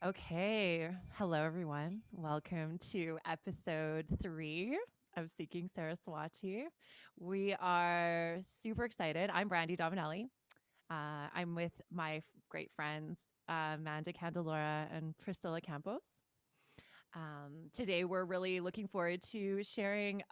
Okay. Hello, everyone. Welcome to episode 3 of Seeking Saraswati. We are super excited. I'm Brandy Dominelli. I'm with my great friends, Amanda Candelora and Priscilla Campos. Today, we're really looking forward to sharing.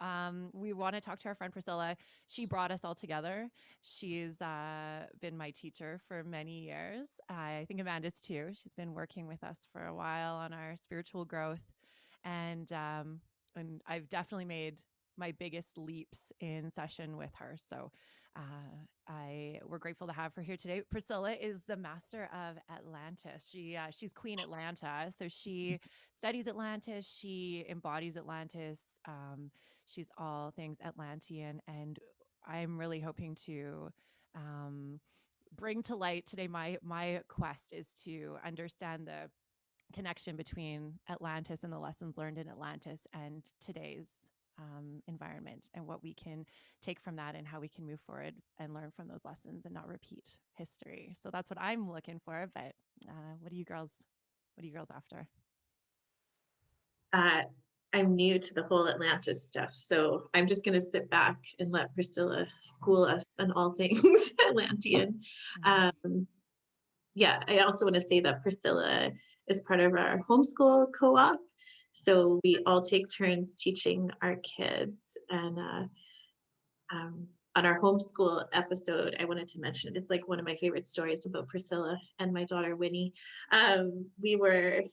We want to talk to our friend Priscilla. She brought us all together. She's been my teacher for many years. I think Amanda's too. She's been working with us for a while on our spiritual growth, and I've definitely made my biggest leaps in session with her. So we're grateful to have her here today. Priscilla is the master of Atlantis. She's Queen Atlanta, so she studies Atlantis. She embodies Atlantis. She's all things Atlantean, and I'm really hoping to um, bring to light today. My quest is to understand the connection between Atlantis and the lessons learned in Atlantis and today's environment, and what we can take from that and how we can move forward and learn from those lessons and not repeat history. So that's what I'm looking for. But what are you girls? What are you girls after? Uh, I'm new to the whole Atlantis stuff, so I'm just going to sit back and let Priscilla school us on all things Atlantean. Um, yeah, I also want to say that Priscilla is part of our homeschool co-op, so we all take turns teaching our kids. And on our homeschool episode, I wanted to mention it's like one of my favorite stories about Priscilla and my daughter Winnie. We were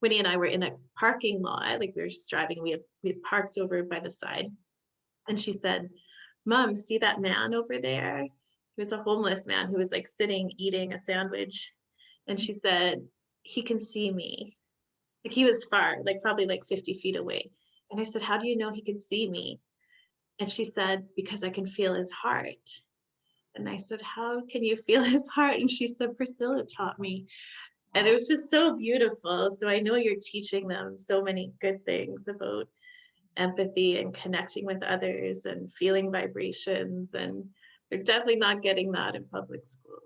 Winnie and I were in a parking lot, like we were just driving. We had parked over by the side, and she said, "Mom, see that man over there? He was a homeless man who was like sitting eating a sandwich." And she said, "He can see me." Like he was far, like probably like 50 feet away. And I said, "How do you know he can see me?" And she said, "Because I can feel his heart." And I said, "How can you feel his heart?" And she said, "Priscilla taught me." And it Oh, was just so beautiful. So I know you're teaching them so many good things about empathy and connecting with others and feeling vibrations. And they're definitely not getting that in public school.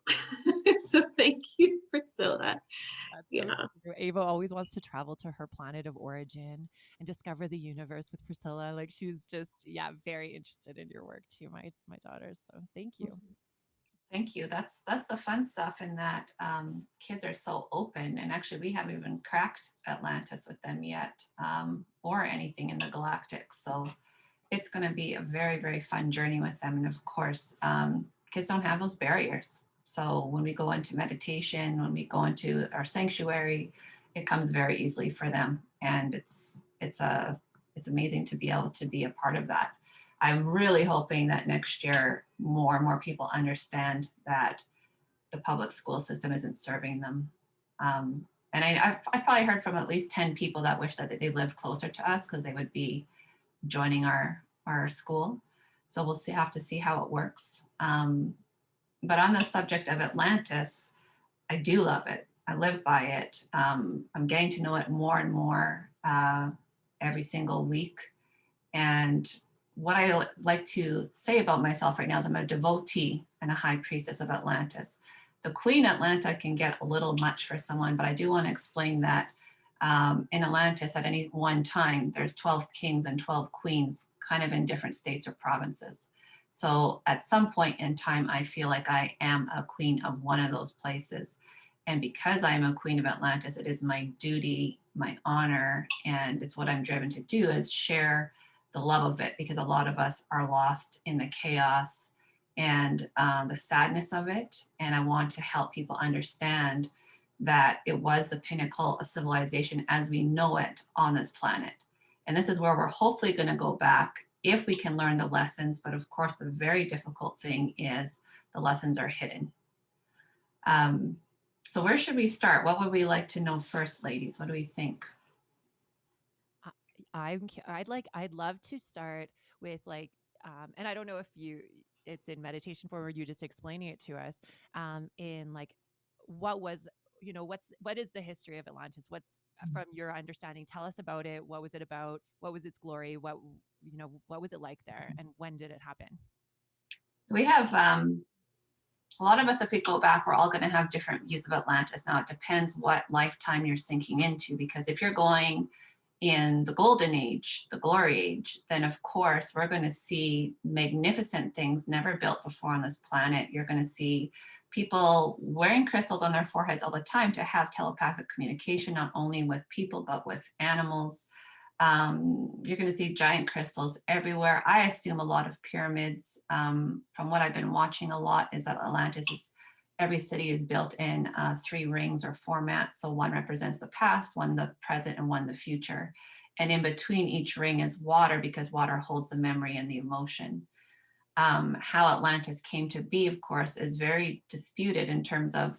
So thank you, Priscilla. that's so Yeah. true. Ava always wants to travel to her planet of origin and discover the universe with Priscilla. Like she's just, yeah, very interested in your work too, my daughters. So thank you. Thank you. That's the fun stuff in that kids are so open, and actually we haven't even cracked Atlantis with them yet, or anything in the galactic. So it's going to be a very fun journey with them. And of course, kids don't have those barriers. So when we go into meditation, when we go into our sanctuary, it comes very easily for them, and it's amazing to be able to be a part of that. I'm really hoping that next year more and more people understand that the public school system isn't serving them. And I've probably heard from at least 10 people that wish that they lived closer to us because they would be joining our school. So we'll have to see how it works. But on the subject of Atlantis, I do love it. I live by it. I'm getting to know it more and more every single week. And what I like to say about myself right now is I'm a devotee and a high priestess of Atlantis. The Queen Atlanta can get a little much for someone, but I do want to explain that in Atlantis at any one time, there's 12 kings and 12 queens, kind of in different states or provinces. So at some point in time, I feel like I am a queen of one of those places. And because I am a queen of Atlantis, it is my duty, my honor, and it's what I'm driven to do is share the love of it, because a lot of us are lost in the chaos and the sadness of it. And I want to help people understand that it was the pinnacle of civilization as we know it on this planet. And this is where we're hopefully going to go back if we can learn the lessons. But of course, the very difficult thing is the lessons are hidden. Um, so where should we start? What would we like to know first, ladies? What do we think? I, I'd love to start with like, and I don't know if it's in meditation form or you just explaining it to us, in like, what was, what is the history of Atlantis? What's from your understanding? Tell us about it. What was it about? What was its glory? What was it like there? And when did it happen? So we have a lot of us, if we go back, we're all going to have different views of Atlantis. Now, it depends what lifetime you're sinking into, because if you're going in the golden age, the glory age, then of course we're going to see magnificent things never built before on this planet. You're going to see people wearing crystals on their foreheads all the time to have telepathic communication, not only with people, but with animals. You're going to see giant crystals everywhere. I assume a lot of pyramids, from what I've been watching a lot, is that Atlantis is, every city is built in 3 rings or formats. So one represents the past, one the present, and one the future. And in between each ring is water, because water holds the memory and the emotion. How Atlantis came to be, of course, is very disputed in terms of,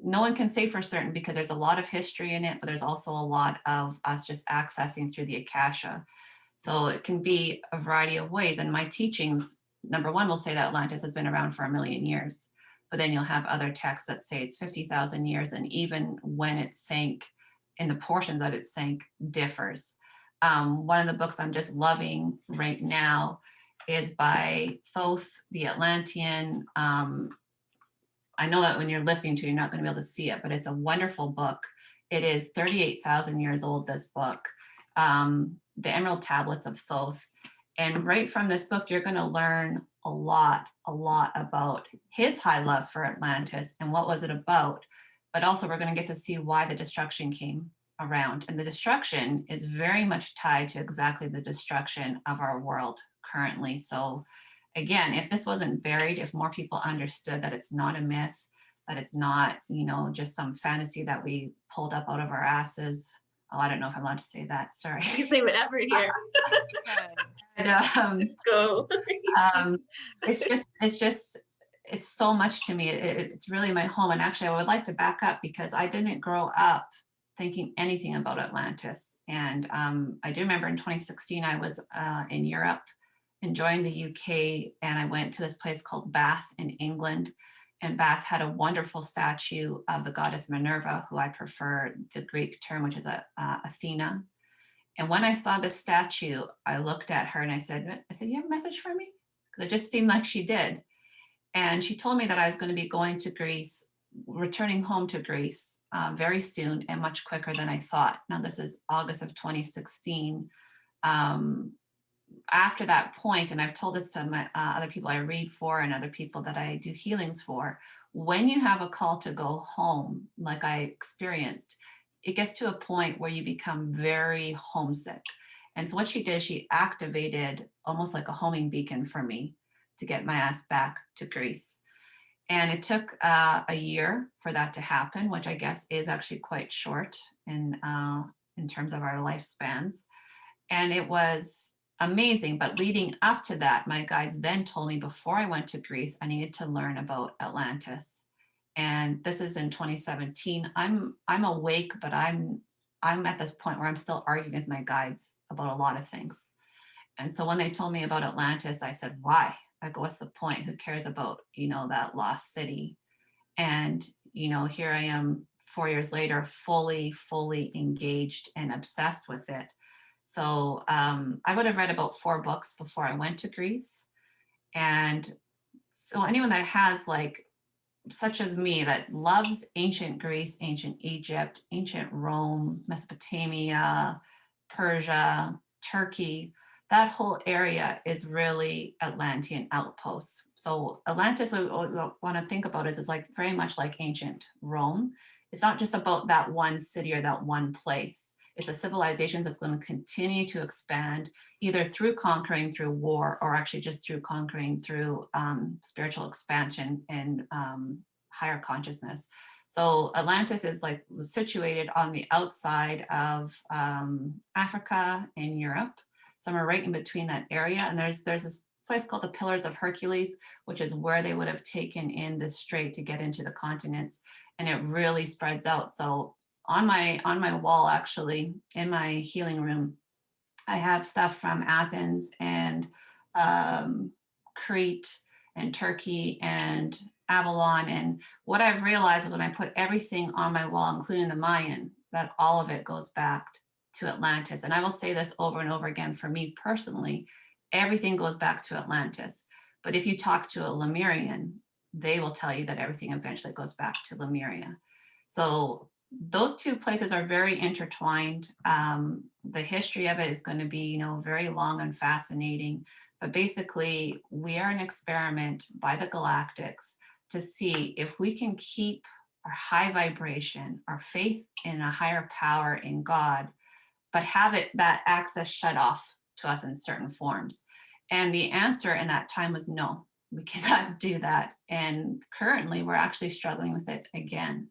no one can say for certain, because there's a lot of history in it, but there's also a lot of us just accessing through the Akasha. So it can be a variety of ways. And my teachings, number one, will say that Atlantis has been around for 1 million years. But then you'll have other texts that say it's 50,000 years. And even when it sank, in the portions that it sank, differs. One of the books I'm just loving right now is by Thoth, the Atlantean. I know that when you're listening to it, you're not going to be able to see it, but it's a wonderful book. It is 38,000 years old, this book, The Emerald Tablets of Thoth. And right from this book, you're going to learn a lot about his high love for Atlantis and what was it about. But also we're going to get to see why the destruction came around. And the destruction is very much tied to exactly the destruction of our world currently. So again, if this wasn't buried, if more people understood that it's not a myth, that it's not, just some fantasy that we pulled up out of our asses. Oh, I don't know if I'm allowed to say that. Sorry. You can say whatever here. And, Just go. it's so much to me. It's really my home. And actually, I would like to back up, because I didn't grow up thinking anything about Atlantis. And I do remember in 2016, I was in Europe, enjoying the UK, and I went to this place called Bath in England. And Bath had a wonderful statue of the goddess Minerva, who I prefer the Greek term, which is Athena. And when I saw this statue, I looked at her and I said, you have a message for me? Because it just seemed like she did. And she told me that I was going to be going to Greece, returning home to Greece very soon, and much quicker than I thought. Now, this is August of 2016. After that point, and I've told this to my other people I read for and other people that I do healings for, when you have a call to go home, like I experienced, it gets to a point where you become very homesick. And so what she did, she activated almost like a homing beacon for me to get my ass back to Greece. And it took a year for that to happen, which I guess is actually quite short in terms of our lifespans. And it was amazing. But leading up to that, my guides then told me, before I went to Greece, I needed to learn about Atlantis. And this is in 2017. I'm awake, but I'm at this point where I'm still arguing with my guides about a lot of things. And so when they told me about Atlantis, I said, why? I go, what's the point? Who cares about, that lost city? And, here I am 4 years later, fully engaged and obsessed with it. So I would have read about 4 books before I went to Greece. And so anyone that has, like, such as me, that loves ancient Greece, ancient Egypt, ancient Rome, Mesopotamia, Persia, Turkey, that whole area is really Atlantean outposts. So Atlantis, what we want to think about is like very much like ancient Rome. It's not just about that one city or that one place. It's a civilization that's going to continue to expand, either through conquering through war, or actually just through conquering through spiritual expansion and higher consciousnness. So Atlantis is was situated on the outside of Africa and Europe, somewhere right in between that area. And there's this place called the Pillars of Hercules, which is where they would have taken in the strait to get into the continents. And it really spreads out. So on my wall, actually, in my healing room, I have stuff from Athens and Crete and Turkey and Avalon. And what I've realized when I put everything on my wall, including the Mayan, that all of it goes back to Atlantis. And I will say this over and over again, for me personally, everything goes back to Atlantis. But if you talk to a Lemurian, they will tell you that everything eventually goes back to Lemuria. So those two places are very intertwined. The history of it is going to be, you know, very long and fascinating. But basically, we are an experiment by the galactics to see if we can keep our high vibration, our faith in a higher power in God, but have it that access shut off to us in certain forms. And the answer in that time was no, we cannot do that. And currently, we're actually struggling with it again.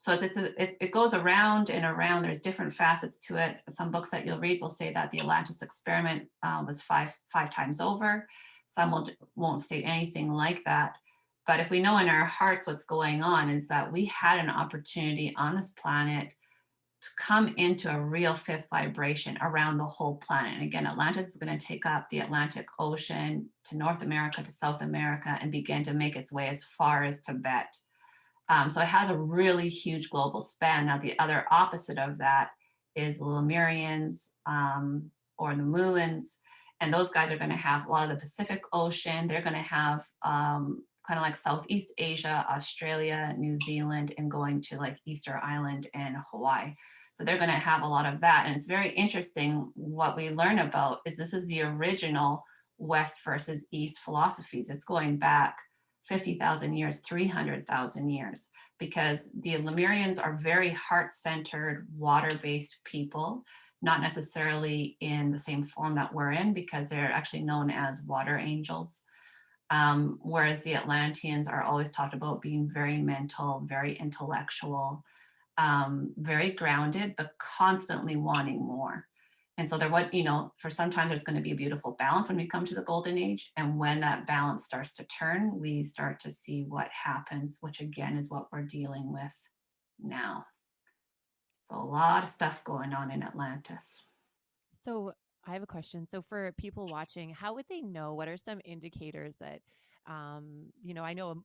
So it goes around and around. There's different facets to it. Some books that you'll read will say that the Atlantis experiment was five times over. Some won't state anything like that. But if we know in our hearts what's going on is that we had an opportunity on this planet to come into a real fifth vibration around the whole planet. And again, Atlantis is going to take up the Atlantic Ocean to North America, to South America, and begin to make its way as far as Tibet. So it has a really huge global span. Now, the other opposite of that is the Lemurians or the Muans. And those guys are going to have a lot of the Pacific Ocean. They're going to have kind of like Southeast Asia, Australia, New Zealand, and going to like Easter Island and Hawaii. So they're going to have a lot of that. And it's very interesting what we learn about is this is the original West versus East philosophies. It's going back 50,000 years, 300,000 years, because the Lemurians are very heart-centered, water-based people, not necessarily in the same form that we're in, because they're actually known as water angels. Whereas the Atlanteans are always talked about being very mental, very intellectual, very grounded, but constantly wanting more. And so there, what, you know, for some time there's going to be a beautiful balance when we come to the golden age. And when that balance starts to turn, we start to see what happens, which again is what we're dealing with now. So a lot of stuff going on in Atlantis. So I have a question. So for people watching, how would they know? What are some indicators that, you know, I know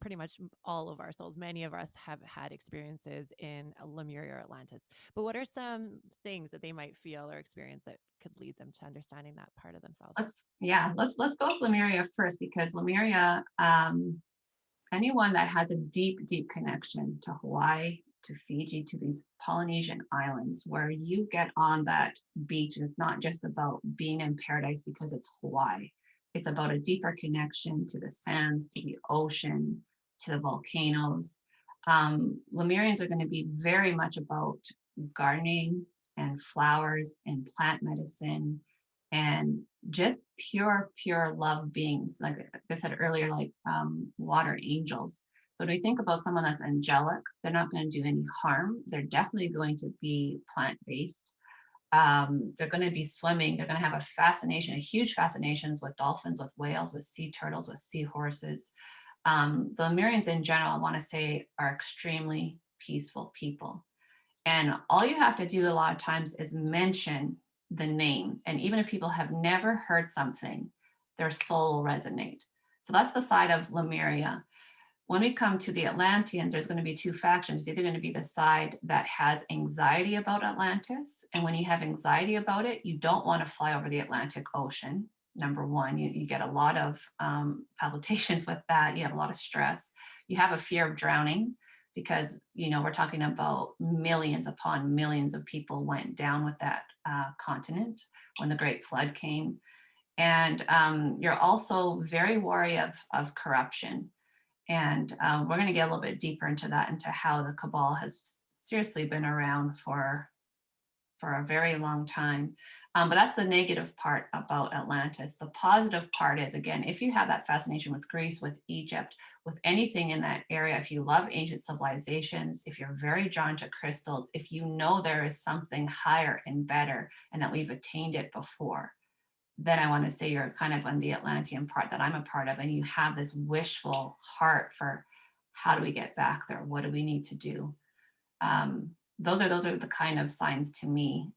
pretty much all of our souls, many of us have had experiences in Lemuria or Atlantis, but what are some things that they might feel or experience that could lead them to understanding that part of themselves? Let's go with Lemuria first, because Lemuria, anyone that has a deep connection to Hawaii, to Fiji, to these Polynesian islands, where you get on that beach, and it's not just about being in paradise because it's Hawaii. It's about a deeper connection to the sands, to the ocean, to the volcanoes. Lemurians are going to be very much about gardening and flowers and plant medicine and just pure love beings. Like I said earlier, like water angels. So when we think about someone that's angelic, they're not going to do any harm. They're definitely going to be plant-based. They're going to be swimming. They're going to have a huge fascinations with dolphins, with whales, with sea turtles, with seahorses. The Lemurians in general, I want to say, are extremely peaceful people. And all you have to do a lot of times is mention the name. And even if people have never heard something, their soul will resonate. So that's the side of Lemuria. When we come to the Atlanteans, there's going to be two factions. It's either going to be the side that has anxiety about Atlantis. And when you have anxiety about it, you don't want to fly over the Atlantic Ocean. Number one, you get a lot of palpitations with that. You have a lot of stress. You have a fear of drowning because, you know, we're talking about millions upon millions of people went down with that continent when the Great Flood came. And you're also very wary of corruption. And we're going to get a little bit deeper into that, into how the cabal has seriously been around for a very long time. But that's the negative part about Atlantis. The positive part is, again, if you have that fascination with Greece, with Egypt, with anything in that area, if you love ancient civilizations, if you're very drawn to crystals, if you know there is something higher and better and that we've attained it before, then I want to say you're kind of on the Atlantean part that I'm a part of, and you have this wishful heart for how do we get back there? What do we need to do? Those are the kind of signs to me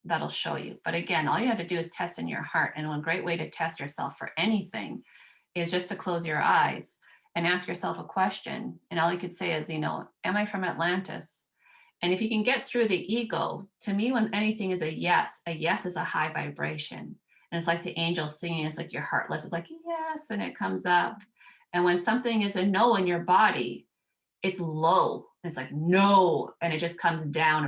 that'll show you. But again, all you have to do is test in your heart. And one great way to test yourself for anything is just to close your eyes and ask yourself a question. And all you could say is, you know, am I from Atlantis? And if you can get through the ego, to me, when anything is a yes is a high vibration. And it's like the angels singing. It's like your heart lifts. It's like, yes, and it comes up. And when something is a no in your body, it's low. It's like no, and it just comes down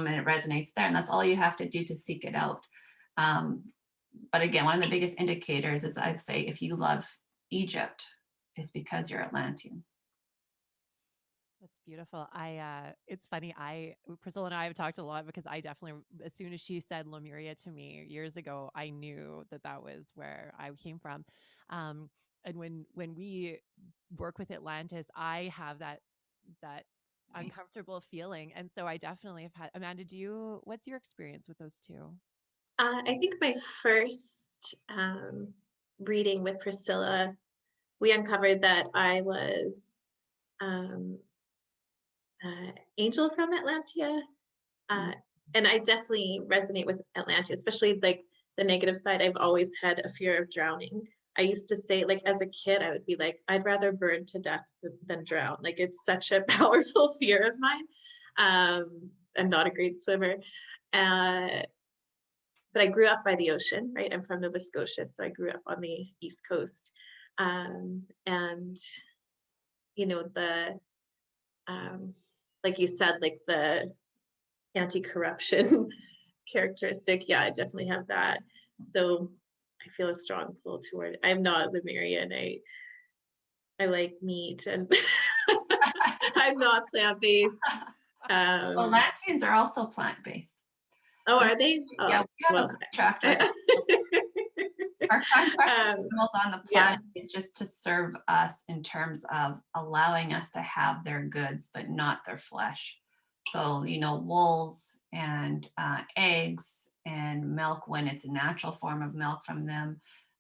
and it resonates there. And that's all you have to do to seek it out. But again, one of the biggest indicators is, I'd say, if you love Egypt, it's because you're Atlantean. That's beautiful. It's funny. Priscilla and I have talked a lot because I definitely, as soon as she said Lemuria to me years ago, I knew that was where I came from. And when we work with Atlantis, I have that Right. uncomfortable feeling, and so I definitely have had. Amanda, what's your experience with those two? I think my first reading with Priscilla, we uncovered that I was um, Angel from Atlantia. And I definitely resonate with Atlantia, especially like the negative side. I've always had a fear of drowning. I used to say, like, as a kid, I would be like, I'd rather burn to death than drown. Like, it's such a powerful fear of mine. I'm not a great swimmer. But I grew up by the ocean, right? I'm from Nova Scotia, so I grew up on the East Coast. And, you know, like you said, like the anti-corruption characteristic, yeah, I definitely have that. So I feel a strong pull toward it. I'm not Lemurian. I like meat and I'm not plant-based. Atlanteans are also plant-based. Oh, are they? Oh, yeah, we have a contract with our contract animals on the planet is just to serve us in terms of allowing us to have their goods, but not their flesh. So, you know, wools and eggs and milk, when it's a natural form of milk from them,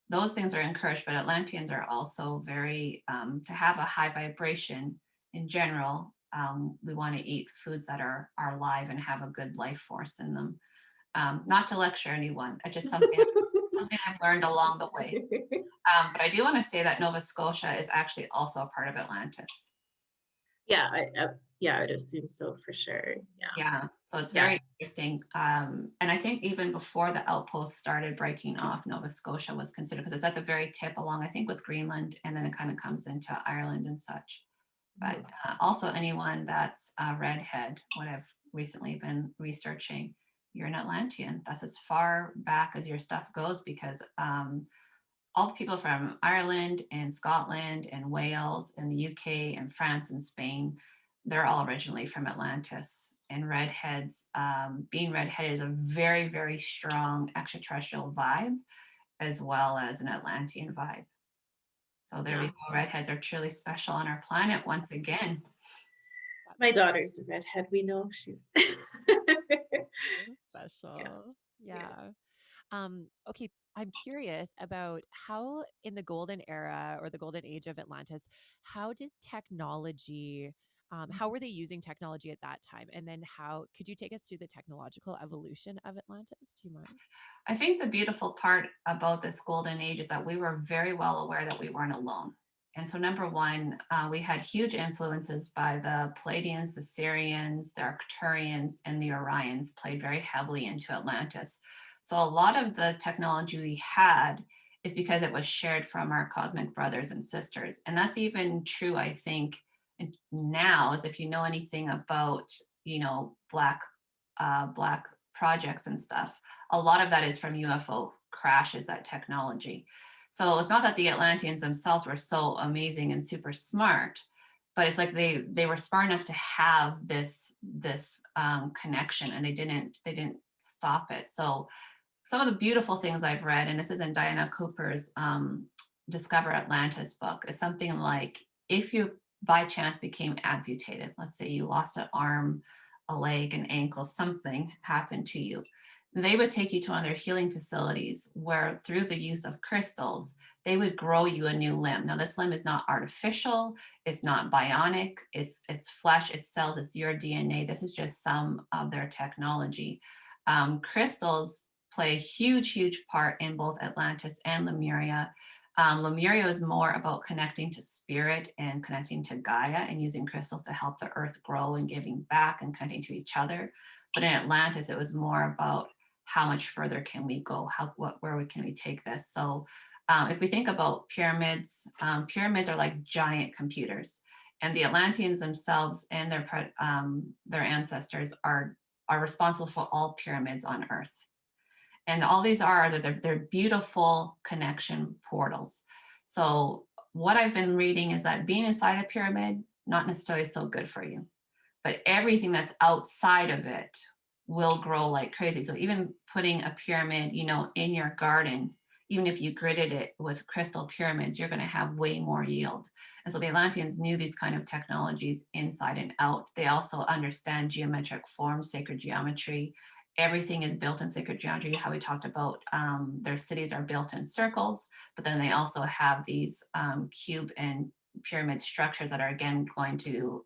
those things are encouraged. But Atlanteans are also very, to have a high vibration in general, we want to eat foods that are live and have a good life force in them. Not to lecture anyone, it's just something I've learned along the way. But I do want to say that Nova Scotia is actually also a part of Atlantis. Yeah, I would assume so for sure. Yeah, so it's very interesting. And I think even before the outposts started breaking off, Nova Scotia was considered, because it's at the very tip along, I think, with Greenland, and then it kind of comes into Ireland and such. But also anyone that's a redhead, what I've recently been researching, you're an Atlantean. That's as far back as your stuff goes, because all the people from Ireland and Scotland and Wales and the UK and France and Spain, they're all originally from Atlantis. And redheads, being redheaded is a very, very strong extraterrestrial vibe, as well as an Atlantean vibe. So there we go. Redheads are truly special on our planet once again. My daughter's a redhead. We know she's special. Yeah. Okay, I'm curious about how in the golden era or the golden age of Atlantis, how did technology, how were they using technology at that time? And then how could you take us through the technological evolution of Atlantis? Do you mind? I think the beautiful part about this golden age is that we were very well aware that we weren't alone. And so number one, we had huge influences by the Palladians, the Syrians, the Arcturians, and the Orions played very heavily into Atlantis. So a lot of the technology we had is because it was shared from our cosmic brothers and sisters. And that's even true, I think, now, as if you know anything about, you know, black projects and stuff, a lot of that is from UFO crashes, that technology. So it's not that the Atlanteans themselves were so amazing and super smart, but it's like they were smart enough to have this connection, and they didn't stop it. So some of the beautiful things I've read, and this is in Diana Cooper's Discover Atlantis book, is something like, if you by chance became amputated, let's say you lost an arm, a leg, an ankle, something happened to you, they would take you to one of their healing facilities where, through the use of crystals, they would grow you a new limb. Now, this limb is not artificial, it's not bionic, it's flesh, it's cells, it's your DNA. This is just some of their technology. Crystals play a huge, huge part in both Atlantis and Lemuria. Lemuria is more about connecting to spirit and connecting to Gaia and using crystals to help the earth grow and giving back and connecting to each other. But in Atlantis, it was more about how much further can we go? Where can we take this? So if we think about pyramids, pyramids are like giant computers, and the Atlanteans themselves and their ancestors are responsible for all pyramids on Earth. And all these they're beautiful connection portals. So what I've been reading is that being inside a pyramid, not necessarily so good for you, but everything that's outside of it will grow like crazy. So even putting a pyramid, in your garden, even if you gridded it with crystal pyramids, you're going to have way more yield. And so the Atlanteans knew these kind of technologies inside and out. They also understand geometric forms, sacred geometry. Everything is built in sacred geometry, how we talked about their cities are built in circles, but then they also have these cube and pyramid structures that are again going to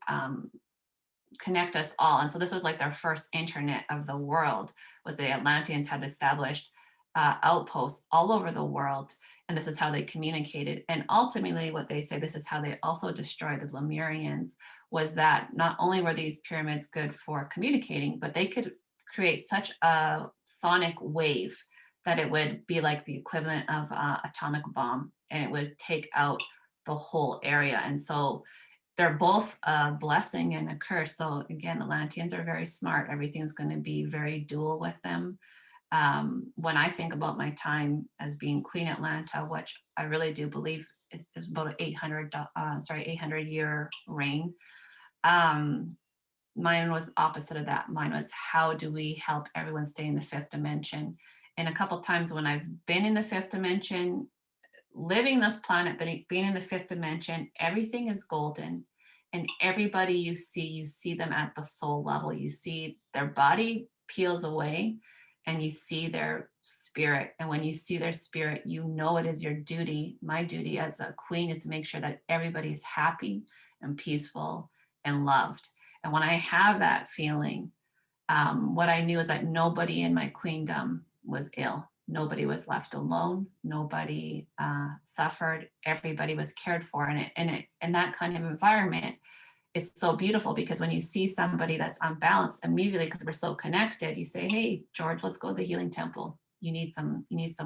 connect us all. And so this was like their first internet of the world, was the Atlanteans had established outposts all over the world. And this is how they communicated. And ultimately what they say, this is how they also destroyed the Lemurians, was that not only were these pyramids good for communicating, but they could create such a sonic wave that it would be like the equivalent of an atomic bomb, and it would take out the whole area. And so they're both a blessing and a curse. So again, Atlanteans are very smart. Everything's going to be very dual with them. When I think about my time as being Queen Atlanta, which I really do believe is about an 800-year reign, mine was opposite of that. Mine was, how do we help everyone stay in the fifth dimension? And a couple of times when I've been in the fifth dimension, living this planet, but being in the fifth dimension, everything is golden. And everybody you see them at the soul level. You see their body peels away and you see their spirit. And when you see their spirit, it is your duty. My duty as a queen is to make sure that everybody is happy and peaceful and loved. And when I have that feeling, what I knew is that nobody in my queendom was ill. Nobody was left alone. Nobody suffered. Everybody was cared for. And that kind of environment, it's so beautiful, because when you see somebody that's unbalanced, immediately, because we're so connected, you say, hey, George, let's go to the healing temple. You need some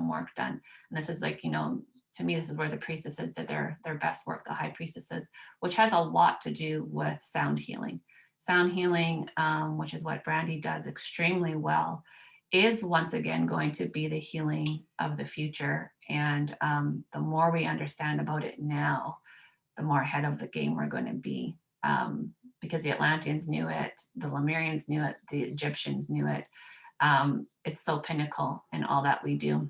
work done. And this is like, to me, this is where the priestesses did their best work, the high priestesses, which has a lot to do with sound healing. Sound healing, which is what Brandy does extremely well, is once again going to be the healing of the future. And the more we understand about it now, the more ahead of the game we're going to be. Because the Atlanteans knew it, the Lemurians knew it, the Egyptians knew it. It's so pinnacle in all that we do.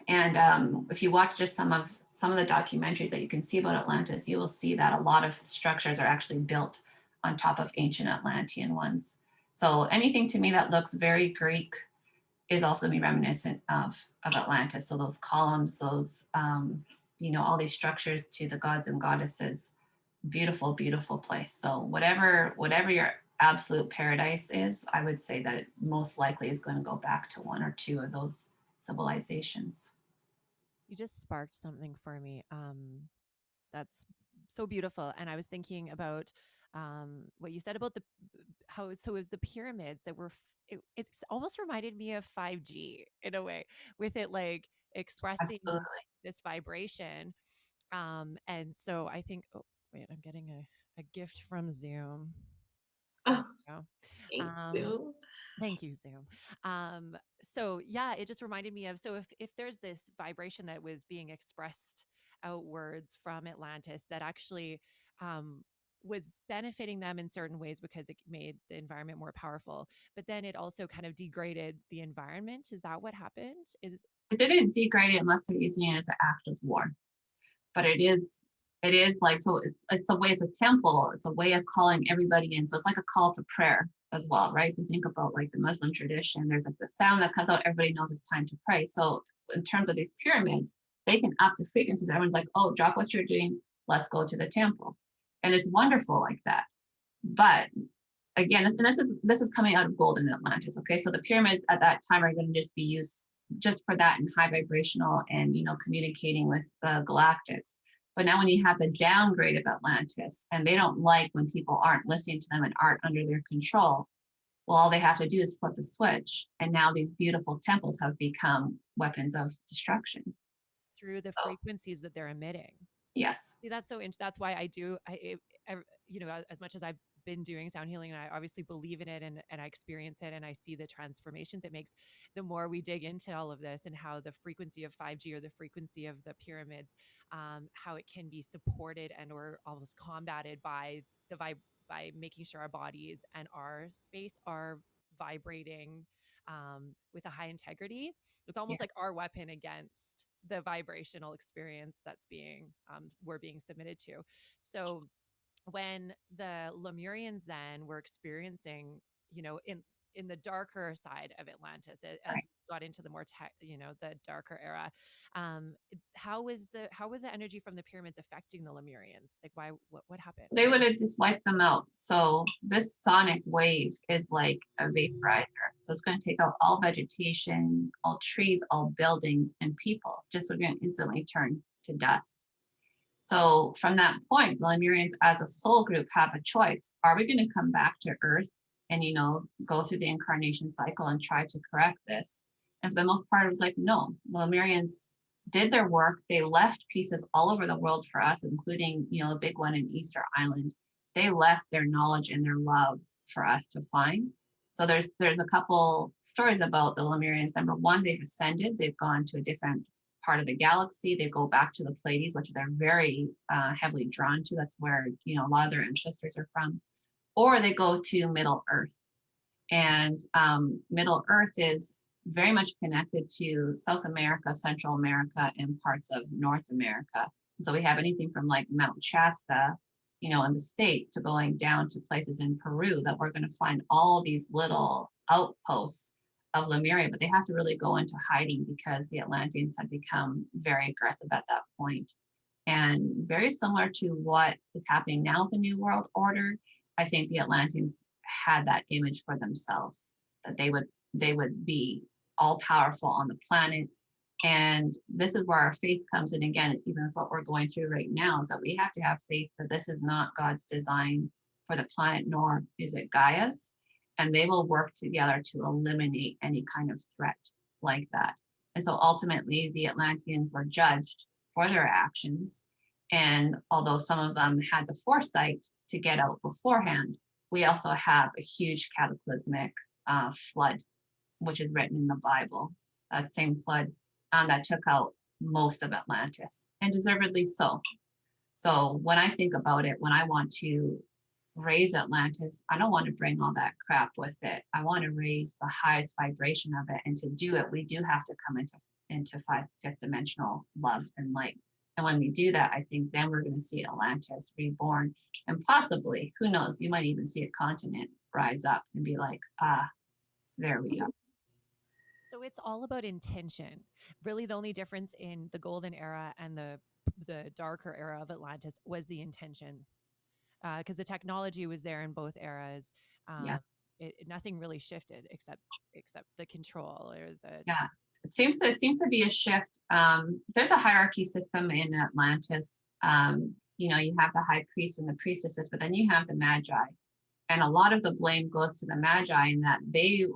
And if you watch just some of the documentaries that you can see about Atlantis, you will see that a lot of structures are actually built on top of ancient Atlantean ones. So anything to me that looks very Greek is also going to be reminiscent of Atlantis. So those columns, those, all these structures to the gods and goddesses, beautiful, beautiful place. So whatever your absolute paradise is, I would say that it most likely is going to go back to one or two of those civilizations. You just sparked something for me. That's so beautiful. And I was thinking about what you said about it was the pyramids that were, it's almost reminded me of 5G in a way, with it like expressing Absolutely. this vibration. And so I think, oh, wait, I'm getting a gift from Zoom. Oh, Yeah. thanks, Sue. Thank you, Zoom. So yeah, it just reminded me of, so if there's this vibration that was being expressed outwards from Atlantis that actually was benefiting them in certain ways because it made the environment more powerful, but then it also kind of degraded the environment. Is that what happened? It didn't degrade it unless they're using it as an act of war. But it is like, so it's a way, it's a temple, it's a way of calling everybody in. So it's like a call to prayer as well, right? If you think about like the Muslim tradition, there's like the sound that comes out, everybody knows it's time to pray. So in terms of these pyramids, they can up the frequencies. Everyone's like, oh, drop what you're doing, let's go to the temple. And it's wonderful like that. But again, this is coming out of golden Atlantis. Okay, so the pyramids at that time are going to just be used just for that and high vibrational and communicating with the galactics. But now when you have the downgrade of Atlantis, and they don't like when people aren't listening to them and aren't under their control, Well, all they have to do is flip a switch, and now these beautiful temples have become weapons of destruction. Through the frequencies that they're emitting. Yes. See, that's so interesting. That's why I do, you know, as much as I've been doing sound healing and I obviously believe in it and I experience it and I see the transformations it makes, the more we dig into all of this and how the frequency of 5G or the frequency of the pyramids, how it can be supported and or almost combated by by making sure our bodies and our space are vibrating with a high integrity. It's Yeah. almost like our weapon against the vibrational experience that's being we're being submitted to. So when the Lemurians then were experiencing, you know, in the darker side of Atlantis, as Right. we got into the more you know, the darker era, how was the energy from the pyramids affecting the Lemurians? Like, why? What happened? They would have just wiped them out. So this sonic wave is like a vaporizer. So it's going to take out all vegetation, all trees, all buildings, and people. Just so we're going to instantly turn to dust. So from that point, the Lemurians as a soul group have a choice. Are we going to come back to Earth and, you know, go through the incarnation cycle and try to correct this? And for the most part, it was like, no, the Lemurians did their work. They left pieces all over the world for us, including, you know, a big one in Easter Island. They left their knowledge and their love for us to find. So there's a couple stories about the Lemurians. Number one, they've ascended. They've gone to a different part of the galaxy. They go back to the Pleiades, which they're very heavily drawn to. That's where, you know, a lot of their ancestors are from. Or they go to Middle Earth. And Middle Earth is very much connected to South America, Central America, and parts of North America. So we have anything from like Mount Shasta, you know, in the States, to going down to places in Peru that we're going to find all these little outposts of Lemuria, but they have to really go into hiding because the Atlanteans had become very aggressive at that point. And very similar to what is happening now with the New World Order, I think the Atlanteans had that image for themselves, that they would be all powerful on the planet. And this is where our faith comes in again, even with what we're going through right now, is that we have to have faith that this is not God's design for the planet, nor is it Gaia's. And they will work together to eliminate any kind of threat like that. And so ultimately, the Atlanteans were judged for their actions. And although some of them had the foresight to get out beforehand, we also have a huge cataclysmic flood, which is written in the Bible. That same flood that took out most of Atlantis, and deservedly so. So when I think about it, when I want to raise Atlantis, I don't want to bring all that crap with it. I want to raise the highest vibration of it. And to do it, we do have to come into fifth dimensional love and light. And when we do that, I think then we're going to see Atlantis reborn. And possibly, who knows, you might even see a continent rise up and be like, there we go. So it's all about intention. Really, the only difference in the golden era and the darker era of Atlantis was the intention, because the technology was there in both eras. Yeah. Nothing really shifted except the control or the. Yeah. It seems to be a shift. There's a hierarchy system in Atlantis. You know, you have the high priest and the priestesses, but then you have the magi. And a lot of the blame goes to the magi in that they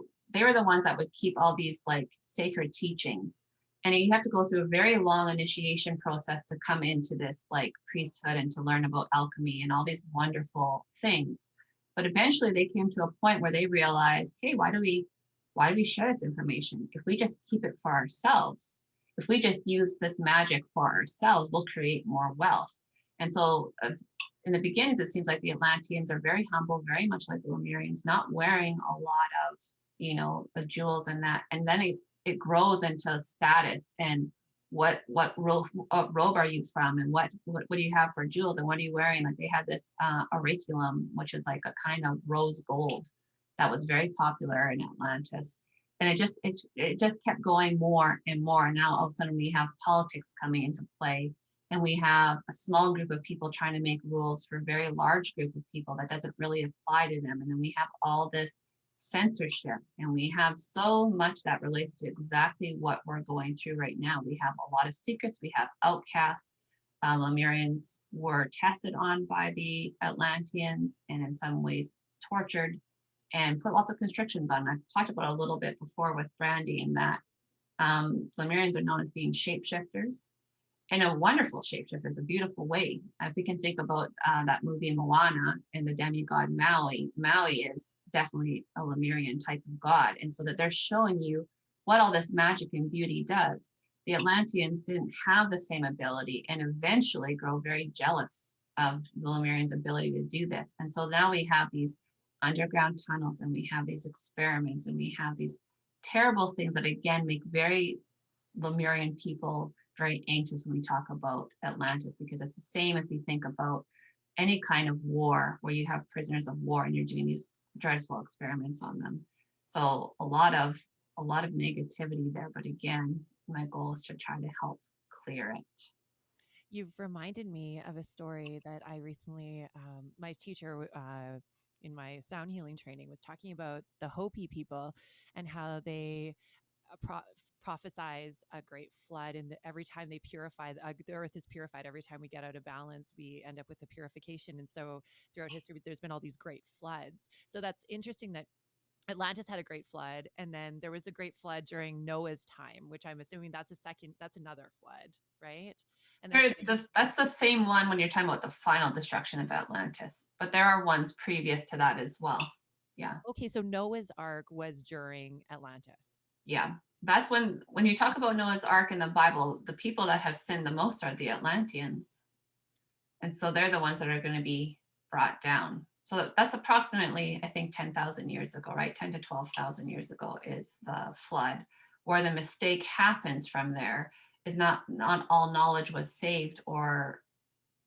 were the ones that would keep all these like sacred teachings. And you have to go through a very long initiation process to come into this like priesthood and to learn about alchemy and all these wonderful things. But eventually they came to a point where they realized, hey, why do we share this information? If we just keep it for ourselves, if we just use this magic for ourselves, we'll create more wealth. And so in the beginnings, it seems like the Atlanteans are very humble, very much like the Lemurians, not wearing a lot of, you know, the jewels and that. And then it grows into status and what robe are you from, and what do you have for jewels, and what are you wearing? Like they had this auriculum, which is like a kind of rose gold that was very popular in Atlantis. And it just kept going more and more. And now all of a sudden we have politics coming into play. And we have a small group of people trying to make rules for a very large group of people that doesn't really apply to them. And then we have all this censorship, and we have so much that relates to exactly what we're going through right now. We have a lot of secrets. We have outcasts. Lemurians were tested on by the Atlanteans and in some ways tortured. and put lots of constrictions on. I've talked about it a little bit before with Brandy, in that Lemurians are known as being shapeshifters, and a wonderful shapeshifters, a beautiful way. If we can think about that movie Moana and the demigod Maui, Maui is definitely a Lemurian type of god. And so that they're showing you what all this magic and beauty does. The Atlanteans didn't have the same ability and eventually grow very jealous of the Lemurians' ability to do this. And so now we have these underground tunnels, and we have these experiments, and we have these terrible things that again make very Lemurian people very anxious when we talk about Atlantis, because it's the same if we think about any kind of war where you have prisoners of war and you're doing these dreadful experiments on them. So a lot of negativity there, but again, my goal is to try to help clear it. You've reminded me of a story that I recently, my teacher in my sound healing training was talking about the Hopi people and how they prophesize a great flood, and every time they purify, the earth is purified. Every time we get out of balance, we end up with the purification. And so throughout history, there's been all these great floods. So that's interesting that Atlantis had a great flood, and then there was a great flood during Noah's time, which I'm assuming that's another flood, right? And that's the same one when you're talking about the final destruction of Atlantis, but there are ones previous to that as well. Yeah. Okay, so Noah's Ark was during Atlantis. Yeah, that's when you talk about Noah's Ark in the Bible, the people that have sinned the most are the Atlanteans. And so they're the ones that are going to be brought down. So that's approximately, I think, 10,000 years ago, right? 10 to 12,000 years ago is the flood. Where the mistake happens from there is not all knowledge was saved or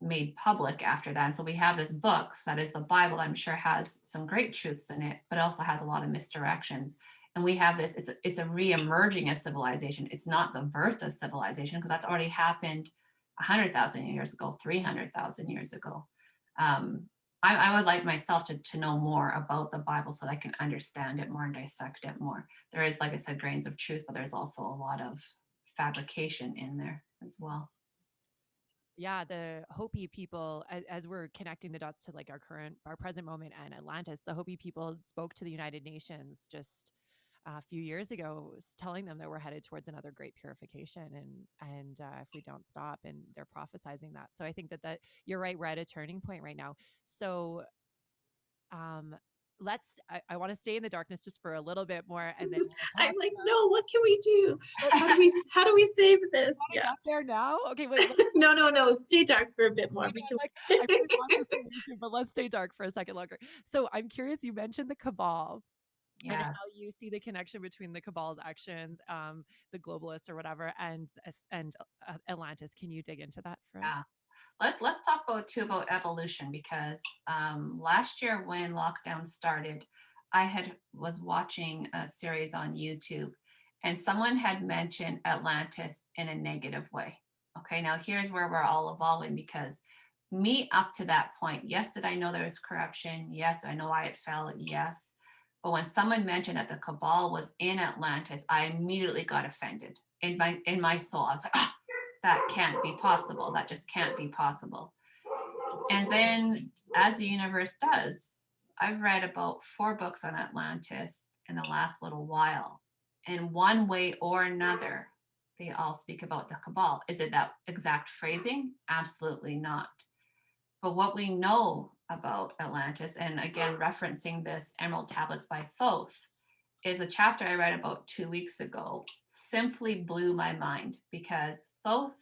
made public after that. And so we have this book that is the Bible, I'm sure has some great truths in it, but it also has a lot of misdirections. And we have this, it's a re-emerging of civilization. It's not the birth of civilization, because that's already happened 100,000 years ago, 300,000 years ago. I would like myself to know more about the Bible so that I can understand it more and dissect it more. There is, like I said, grains of truth, but there's also a lot of fabrication in there as well. Yeah, the Hopi people, as we're connecting the dots to like our present moment and Atlantis, the Hopi people spoke to the United Nations just a few years ago, telling them that we're headed towards another great purification, and if we don't stop, and they're prophesizing that. So I think that you're right, we're at a turning point right now. So I want to stay in the darkness just for a little bit more, and then I'm like, no, what can we do? How do we save this? Yeah, get there now. Okay, wait. No, stay dark for a bit more. I really want this solution, but let's stay dark for a second longer. So I'm curious, you mentioned the cabal. Yes. And how you see the connection between the cabal's actions, the globalists or whatever, and Atlantis. Can you dig into that for us? Yeah. Let's talk about evolution, because last year when lockdown started, I was watching a series on YouTube, and someone had mentioned Atlantis in a negative way. Okay, now here's where we're all evolving, because me up to that point, yes, did I know there was corruption? Yes, I know why it fell? Yes. But when someone mentioned that the cabal was in Atlantis, I immediately got offended in my soul. I was like, oh, that can't be possible. That just can't be possible. And then, as the universe does, I've read about 4 books on Atlantis in the last little while. And one way or another, they all speak about the cabal. Is it that exact phrasing? Absolutely not. But what we know about Atlantis, and again, referencing this Emerald Tablets by Thoth, is a chapter I read about 2 weeks ago, simply blew my mind, because Thoth,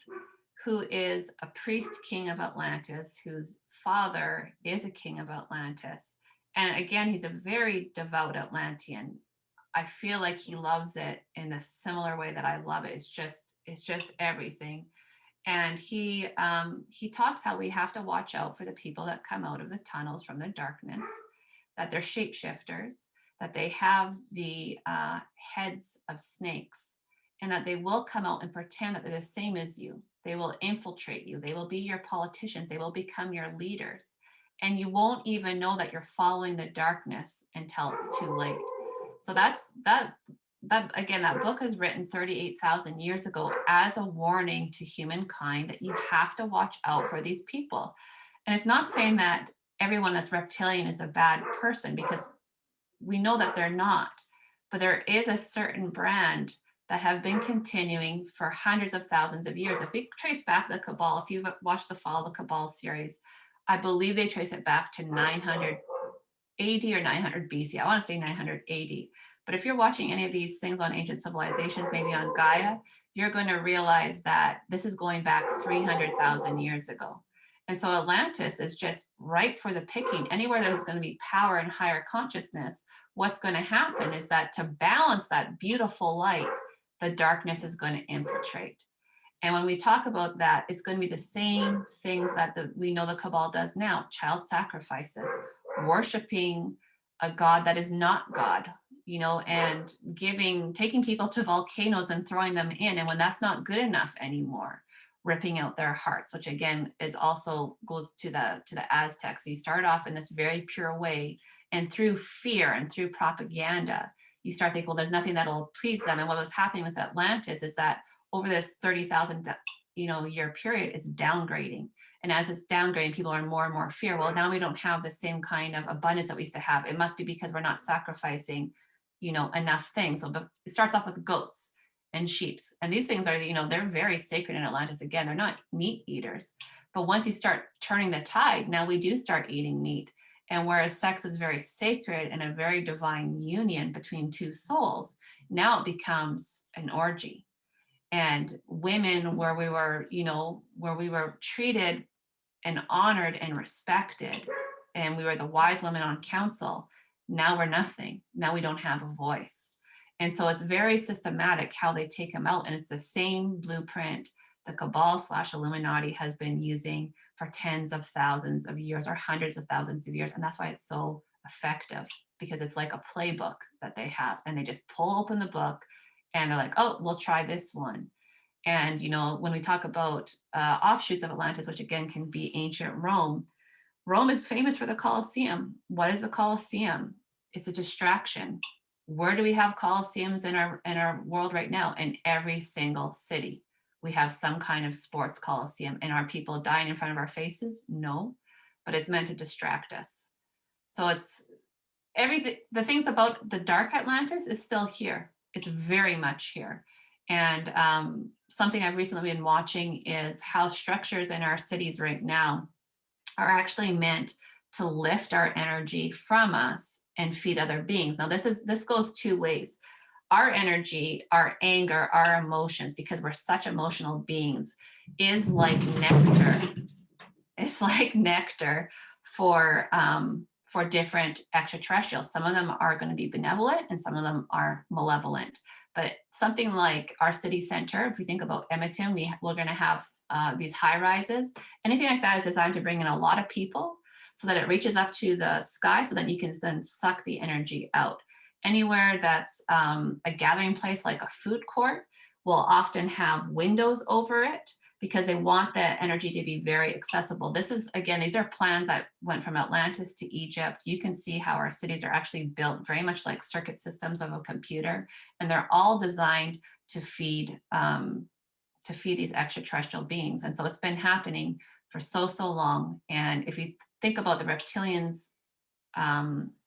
who is a priest king of Atlantis, whose father is a king of Atlantis, and again, he's a very devout Atlantean. I feel like he loves it in a similar way that I love it. It's just everything. And he talks how we have to watch out for the people that come out of the tunnels from the darkness, that they're shapeshifters, that they have the heads of snakes, and that they will come out and pretend that they're the same as you. They will infiltrate you. They will be your politicians. They will become your leaders. And you won't even know that you're following the darkness until it's too late. So that again, that book is written 38,000 years ago as a warning to humankind that you have to watch out for these people. And it's not saying that everyone that's reptilian is a bad person, because we know that they're not, but there is a certain brand that have been continuing for hundreds of thousands of years. If we trace back the Cabal, if you've watched the Fall of the Cabal series, I believe they trace it back to 900 AD or 900 BC. I want to say 900 AD. But if you're watching any of these things on ancient civilizations, maybe on Gaia, you're going to realize that this is going back 300,000 years ago. And so Atlantis is just ripe for the picking. Anywhere there's going to be power and higher consciousness, what's going to happen is that to balance that beautiful light, the darkness is going to infiltrate. And when we talk about that, it's going to be the same things that we know the Cabal does now: child sacrifices, worshiping a God that is not God, and taking people to volcanoes and throwing them in. And when that's not good enough anymore, ripping out their hearts, which again goes to the Aztecs. You start off in this very pure way, and through fear and through propaganda, you start thinking, well, there's nothing that'll please them. And what was happening with Atlantis is that over this 30,000 year period, it's downgrading. And as it's downgrading, people are in more and more fear. Well, now we don't have the same kind of abundance that we used to have. It must be because we're not sacrificing, enough things. So it starts off with goats and sheep. And these things are, they're very sacred in Atlantis. Again, they're not meat eaters. But once you start turning the tide, now we do start eating meat. And whereas sex is very sacred and a very divine union between two souls, now it becomes an orgy. And women, where we were treated and honored and respected, and we were the wise women on council, now we're nothing. Now we don't have a voice. And so it's very systematic how they take them out. And it's the same blueprint the Cabal / Illuminati has been using for tens of thousands of years or hundreds of thousands of years. And that's why it's so effective, because it's like a playbook that they have, and they just pull open the book and they're like, oh, we'll try this one. And, when we talk about offshoots of Atlantis, which again can be ancient Rome, Rome is famous for the Colosseum. What is the Colosseum? It's a distraction. Where do we have Colosseums in our world right now? In every single city. We have some kind of sports Colosseum. And are people dying in front of our faces? No, but it's meant to distract us. So it's everything. The things about the dark Atlantis is still here. It's very much here. And something I've recently been watching is how structures in our cities right now are actually meant to lift our energy from us and feed other beings. Now, this goes two ways. Our energy, our anger, our emotions, because we're such emotional beings, is like nectar. It's like nectar for different extraterrestrials. Some of them are going to be benevolent and some of them are malevolent. But something like our city center, if we think about Edmonton, we're going to have these high rises. Anything like that is designed to bring in a lot of people so that it reaches up to the sky, so that you can then suck the energy out. Anywhere that's a gathering place, like a food court, will often have windows over it, because they want the energy to be very accessible. These are plans that went from Atlantis to Egypt. You can see how our cities are actually built very much like circuit systems of a computer, and they're all designed to feed these extraterrestrial beings. And so it's been happening for so long. And if you think about the reptilians'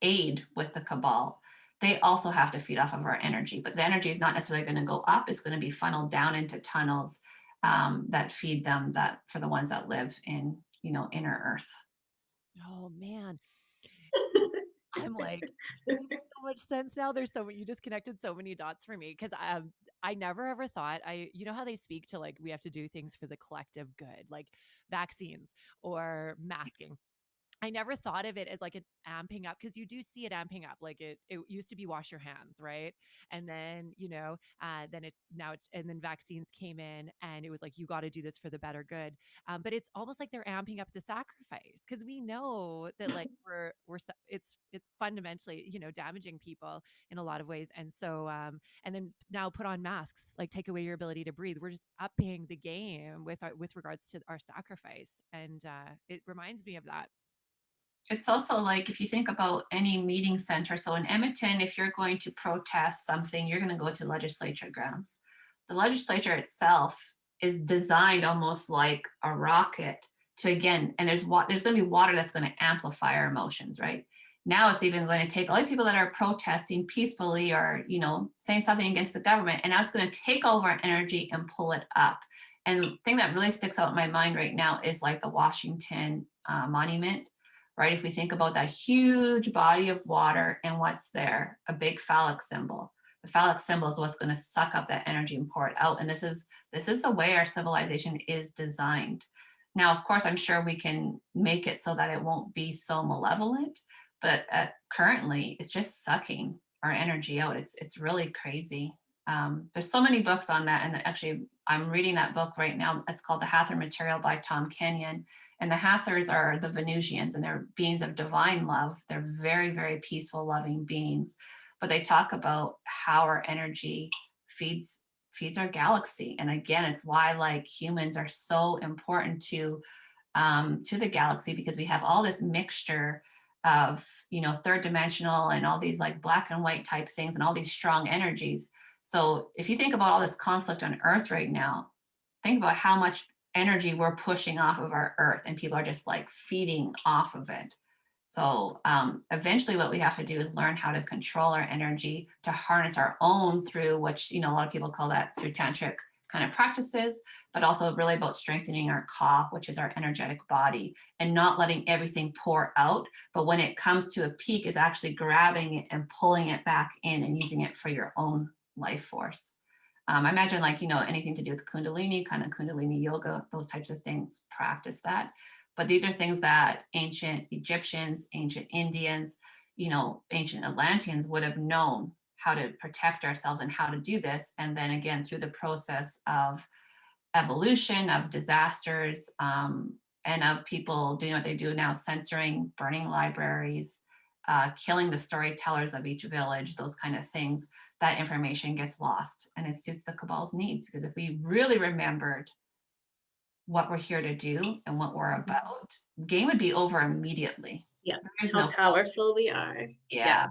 aid with the Cabal, they also have to feed off of our energy, but the energy is not necessarily going to go up. It's going to be funneled down into tunnels that feed them, that for the ones that live in, inner Earth. Oh man. I'm like, this makes so much sense now. You just connected so many dots for me, because I never ever thought how they speak to, like, we have to do things for the collective good, like vaccines or masking. I never thought of it as like an amping up, because you do see it amping up. Like it used to be wash your hands, right? And then, and then vaccines came in and it was like, you got to do this for the better good. But it's almost like they're amping up the sacrifice, because we know that, like, it's fundamentally, damaging people in a lot of ways. And so, and then now put on masks, like take away your ability to breathe. We're just upping the game with regards to our sacrifice. And it reminds me of that. It's also like, if you think about any meeting center, so in Edmonton, if you're going to protest something, you're going to go to legislature grounds. The legislature itself is designed almost like a rocket to, again, and there's going to be water that's going to amplify our emotions, right? Now it's even going to take all these people that are protesting peacefully or, you know, saying something against the government, and now it's going to take all of our energy and pull it up. And the thing that really sticks out in my mind right now is like the Washington Monument, right? If we think about that huge body of water and what's there, a big phallic symbol. The phallic symbol is what's going to suck up that energy and pour it out. And this is the way our civilization is designed. Now, of course, I'm sure we can make it so that it won't be so malevolent, but currently it's just sucking our energy out. It's really crazy. There's so many books on that, and actually I'm reading that book right now. It's called The Hathor Material by Tom Kenyon. And the Hathors are the Venusians, and they're beings of divine love. They're very, very peaceful, loving beings. But they talk about how our energy feeds our galaxy. And again, it's why like humans are so important to the galaxy, because we have all this mixture of, you know, third dimensional and all these like black and white type things and all these strong energies. So if you think about all this conflict on Earth right now, think about how much energy we're pushing off of our Earth, and people are just like feeding off of it. So eventually what we have to do is learn how to control our energy, to harness our own through, which, you know, a lot of people call that through tantric kind of practices, but also really about strengthening our ka, which is our energetic body, and not letting everything pour out. But when it comes to a peak, is actually grabbing it and pulling it back in and using it for your own life force. I imagine like, you know, anything to do with Kundalini, kind of Kundalini yoga, those types of things, practice that. But these are things that ancient Egyptians, ancient Indians, you know, ancient Atlanteans would have known how to protect ourselves and how to do this. And then again, through the process of evolution, of disasters, and of people doing what they do now, censoring, burning libraries, killing the storytellers of each village, those kind of things, that information gets lost. And it suits the Cabal's needs, because if we really remembered what we're here to do and what we're about, game would be over immediately. Yeah, There's how no powerful we are. yeah.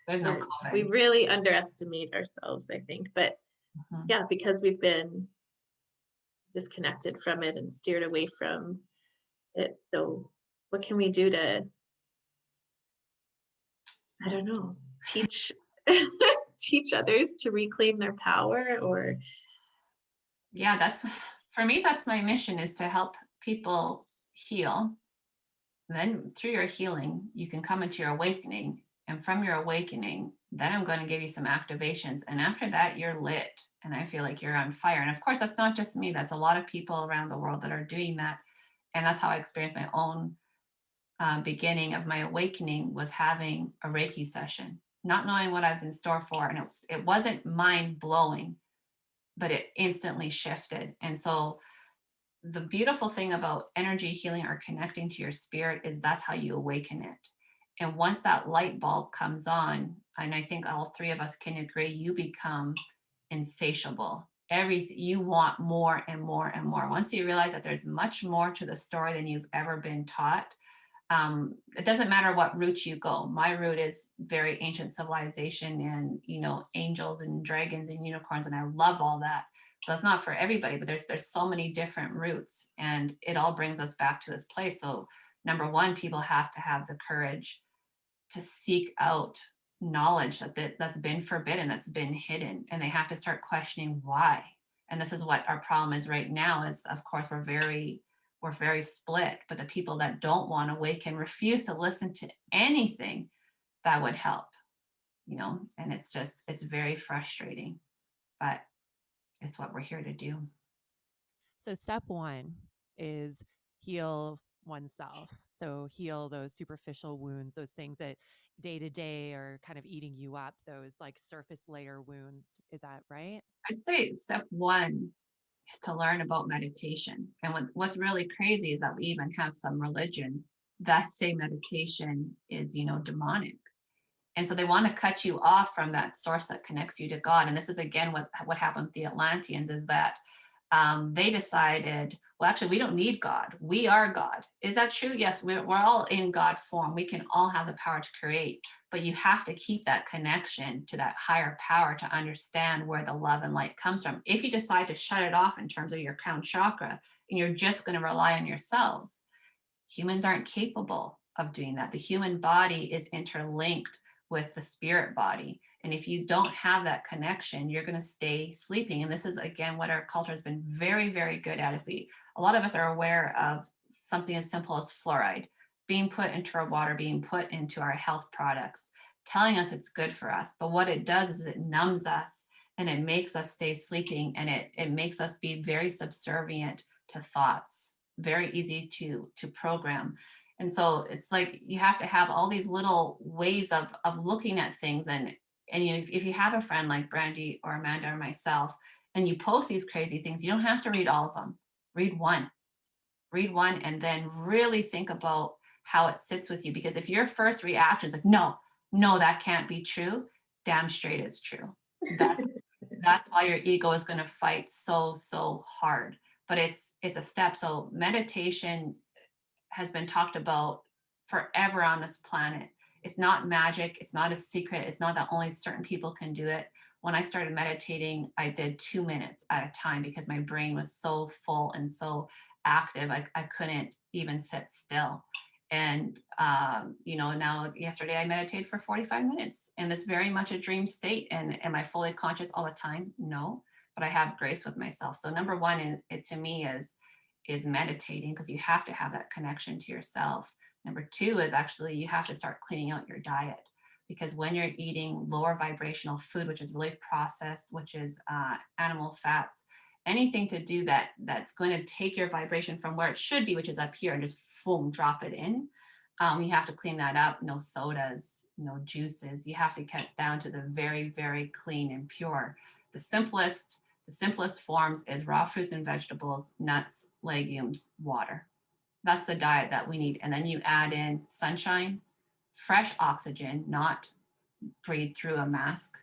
There's no COVID. We really underestimate ourselves, I think. But yeah, because we've been disconnected from it and steered away from it. So what can we do to, I don't know, teach teach others to reclaim their power? Or yeah, that's, for me, that's my mission, is to help people heal. Then through your healing, you can come into your awakening. And from your awakening, then I'm going to give you some activations. And after that, you're lit. And I feel like you're on fire. And of course, that's not just me. That's a lot of people around the world that are doing that. And that's how I experienced my own beginning of my awakening, was having a Reiki session, not knowing what I was in store for. And it wasn't mind blowing, but it instantly shifted. And so the beautiful thing about energy healing or connecting to your spirit is that's how you awaken it. And once that light bulb comes on, and I think all three of us can agree, you become insatiable. Everything you want, more and more and more. Once you realize that there's much more to the story than you've ever been taught, it doesn't matter what route you go. My route is very ancient civilization and, you know, angels and dragons and unicorns, and I love all that. That's not for everybody, but there's so many different routes, and it all brings us back to this place. So number one, people have to have the courage to seek out knowledge that's been forbidden, that's been hidden, and they have to start questioning why. And this is what our problem is right now, is of course we're very split, but the people that don't want to awaken refuse to listen to anything that would help, you know, and it's very frustrating, but it's what we're here to do. So step one is heal oneself. So heal those superficial wounds, those things that day to day are kind of eating you up, those like surface layer wounds. Is that right? I'd say step one is to learn about meditation. And what's really crazy is that we even have some religions that say meditation is, you know, demonic. And so they want to cut you off from that source that connects you to God. And this is again what happened with the Atlanteans, is that they decided, well, actually, we don't need God. We are God. Is that true? Yes, we're all in God form. We can all have the power to create, but you have to keep that connection to that higher power to understand where the love and light comes from. If you decide to shut it off in terms of your crown chakra and you're just going to rely on yourselves, humans aren't capable of doing that. The human body is interlinked with the spirit body. And if you don't have that connection, you're going to stay sleeping. And this is, again, what our culture has been very, very good at. A lot of us are aware of something as simple as fluoride being put into our water, being put into our health products, telling us it's good for us. But what it does is it numbs us and it makes us stay sleeping, and it makes us be very subservient to thoughts, very easy to program. And so it's like you have to have all these little ways of looking at things. And if you have a friend like Brandy or Amanda or myself, and you post these crazy things, you don't have to read all of them. Read one, and then really think about how it sits with you. Because if your first reaction is like, no, that can't be true, damn straight it's true. That's why your ego is going to fight so hard. But it's a step. So meditation has been talked about forever on this planet. It's not magic. It's not a secret. It's not that only certain people can do it. When I started meditating, I did 2 minutes at a time because my brain was so full and so active. I couldn't even sit still. And, now yesterday I meditated for 45 minutes, and it's very much a dream state. And am I fully conscious all the time? No, but I have grace with myself. So number one, to me is meditating, because you have to have that connection to yourself. Number two is actually you have to start cleaning out your diet, because when you're eating lower vibrational food, which is really processed, which is animal fats, anything to do that's going to take your vibration from where it should be, which is up here, and just boom, drop it in. You have to clean that up. No sodas, no juices. You have to cut down to the very, very clean and pure. The simplest forms is raw fruits and vegetables, nuts, legumes, water. That's the diet that we need. And then you add in sunshine, fresh oxygen, not breathe through a mask.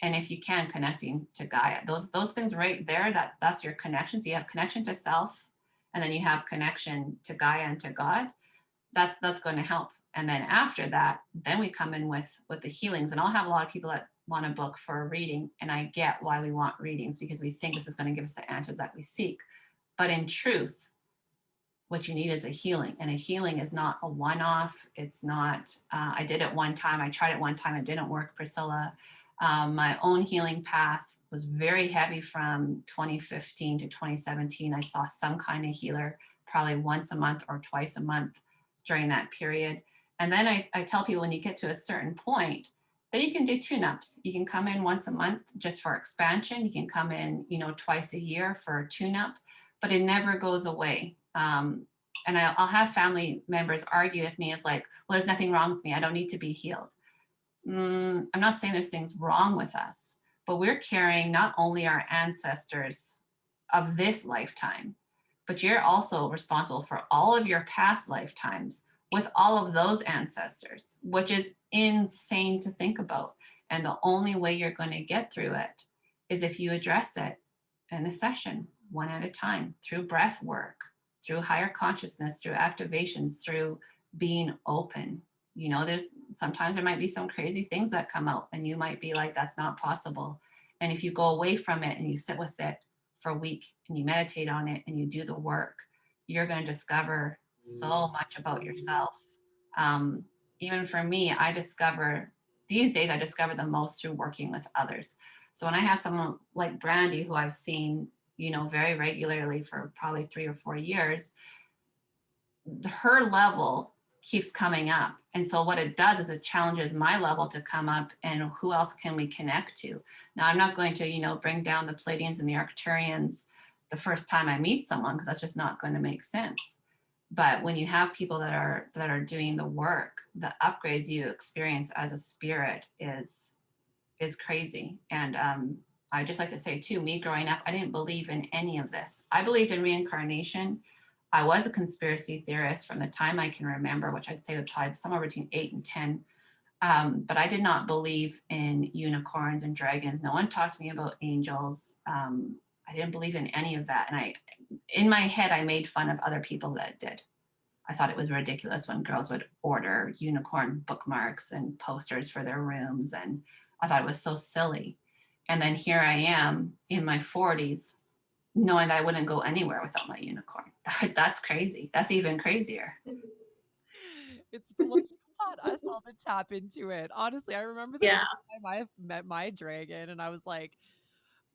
And if you can, connecting to Gaia. Those things right there, that's your connections. You have connection to self, and then you have connection to Gaia and to God. That's going to help. And then after that, then we come in with the healings. And I'll have a lot of people that want a book for a reading, and I get why we want readings, because we think this is going to give us the answers that we seek. But in truth, what you need is a healing, and a healing is not a one-off. It's not, I did it one time, I tried it one time, it didn't work, Priscilla. My own healing path was very heavy from 2015 to 2017. I saw some kind of healer probably once a month or twice a month during that period. And then I tell people, when you get to a certain point, then you can do tune-ups. You can come in once a month just for expansion. You can come in, twice a year for a tune-up, but it never goes away. And I'll have family members argue with me. It's like, well, there's nothing wrong with me. I don't need to be healed. I'm not saying there's things wrong with us, but we're carrying not only our ancestors of this lifetime, but you're also responsible for all of your past lifetimes with all of those ancestors, which is insane to think about. And the only way you're going to get through it is if you address it in a session, one at a time, through breath work, through higher consciousness, through activations, through being open. Sometimes there might be some crazy things that come out, and you might be like, that's not possible. And if you go away from it and you sit with it for a week and you meditate on it and you do the work, you're going to discover so much about yourself. Even for me, these days I discover the most through working with others. So when I have someone like Brandy, who I've seen, very regularly for probably 3 or 4 years, her level keeps coming up. And so what it does is it challenges my level to come up, and who else can we connect to? Now, I'm not going to, bring down the Pleiadians and the Arcturians the first time I meet someone, because that's just not going to make sense. But when you have people that are doing the work, the upgrades you experience as a spirit is crazy. And I just like to say too, me growing up, I didn't believe in any of this. I believed in reincarnation. I was a conspiracy theorist from the time I can remember, which I'd say was probably somewhere between 8 and 10. But I did not believe in unicorns and dragons. No one talked to me about angels. I didn't believe in any of that. And in my head, I made fun of other people that did. I thought it was ridiculous when girls would order unicorn bookmarks and posters for their rooms. And I thought it was so silly. And then here I am in my 40s, knowing that I wouldn't go anywhere without my unicorn. That's crazy. That's even crazier. It's what you taught us all to tap into it. Honestly, I remember the Yeah. first time I met my dragon, and I was like,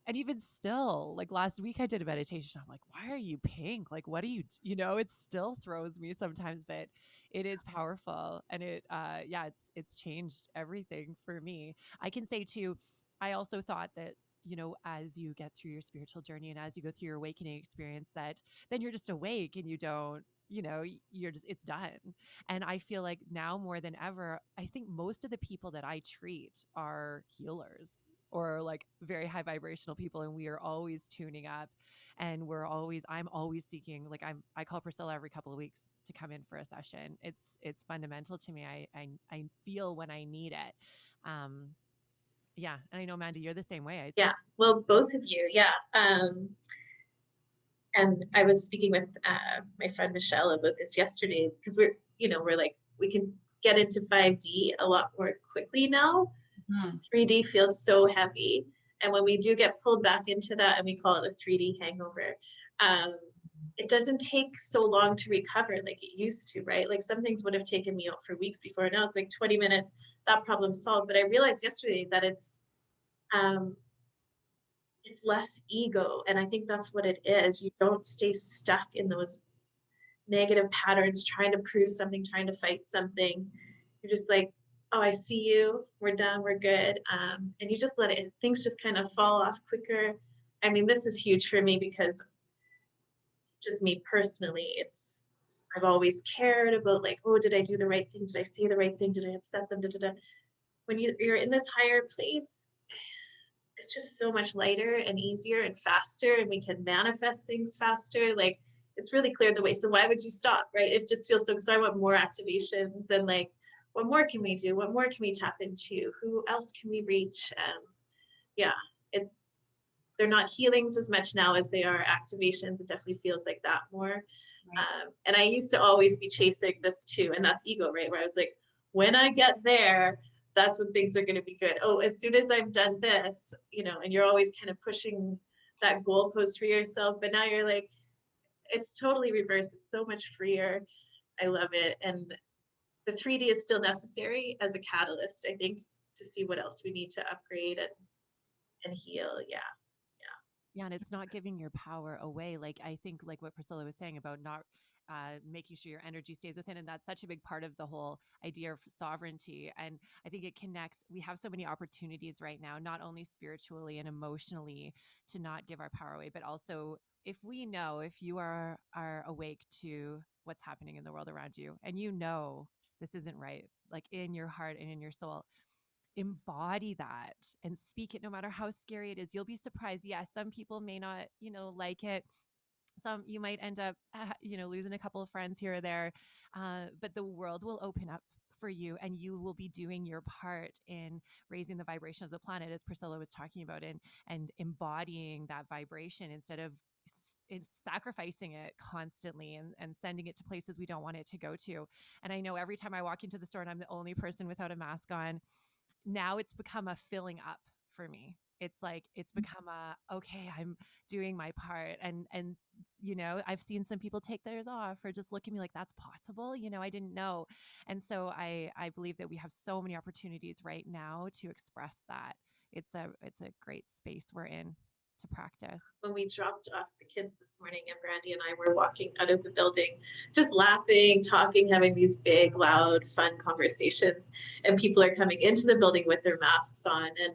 and even still, like last week I did a meditation. I'm like, why are you pink? Like, what do you know, it still throws me sometimes, but it is powerful. And yeah, it's changed everything for me. I can say too, I also thought that, as you get through your spiritual journey and as you go through your awakening experience, that then you're just awake and you don't, you're just, it's done. And I feel like now more than ever, I think most of the people that I treat are healers or like very high vibrational people, and we are always tuning up, and I'm always seeking, like, I call Priscilla every couple of weeks to come in for a session. It's fundamental to me. I feel when I need it. Yeah, and I know, Amanda, you're the same way. Yeah. Well, both of you. Yeah. And I was speaking with my friend Michelle about this yesterday, because we're like, we can get into 5D a lot more quickly now. 3D feels so heavy. And when we do get pulled back into that, and we call it a 3D hangover, it doesn't take so long to recover like it used to, right? Like some things would have taken me out for weeks before. Now it's like 20 minutes, that problem solved. But I realized yesterday that it's less ego. And I think that's what it is. You don't stay stuck in those negative patterns, trying to prove something, trying to fight something. You're just like, oh, I see you. We're done. We're good. And you just let it, things just kind of fall off quicker. I mean, this is huge for me because just me personally, I've always cared about like, oh, did I do the right thing? Did I say the right thing? Did I upset them? Da, da, da. When you're in this higher place, it's just so much lighter and easier and faster, and we can manifest things faster. Like it's really cleared the way. So why would you stop, right? It just feels so, because I want more activations, and like, what more can we do? What more can we tap into? Who else can we reach? Yeah, they're not healings as much now as they are activations. It definitely feels like that more. Right. And I used to always be chasing this too, and that's ego, right? Where I was like, when I get there, that's when things are going to be good. Oh, as soon as I've done this, and you're always kind of pushing that goalpost for yourself. But now you're like, it's totally reversed. It's so much freer. I love it. And the 3D is still necessary as a catalyst, I think, to see what else we need to upgrade and heal. Yeah. Yeah, and it's not giving your power away. Like I think, like what Priscilla was saying about not making sure your energy stays within, and that's such a big part of the whole idea of sovereignty. And I think it connects. We have so many opportunities right now, not only spiritually and emotionally, to not give our power away, but also if you are awake to what's happening in the world around you, and this isn't right, like in your heart and in your soul, embody that and speak it no matter how scary it is. You'll be surprised. Yes, some people may not, like it. Some you might end up, losing a couple of friends here or there. But the world will open up for you, and you will be doing your part in raising the vibration of the planet, as Priscilla was talking about, and embodying that vibration instead of sacrificing it constantly and sending it to places we don't want it to go to. And I know every time I walk into the store and I'm the only person without a mask on, now it's become a filling up for me. It's like it's become okay, I'm doing my part. And I've seen some people take theirs off or just look at me like, that's possible, I didn't know. And so I believe that we have so many opportunities right now to express that. It's a great space we're in to practice. When we dropped off the kids this morning, and Brandy and I were walking out of the building, just laughing, talking, having these big, loud, fun conversations, and people are coming into the building with their masks on. And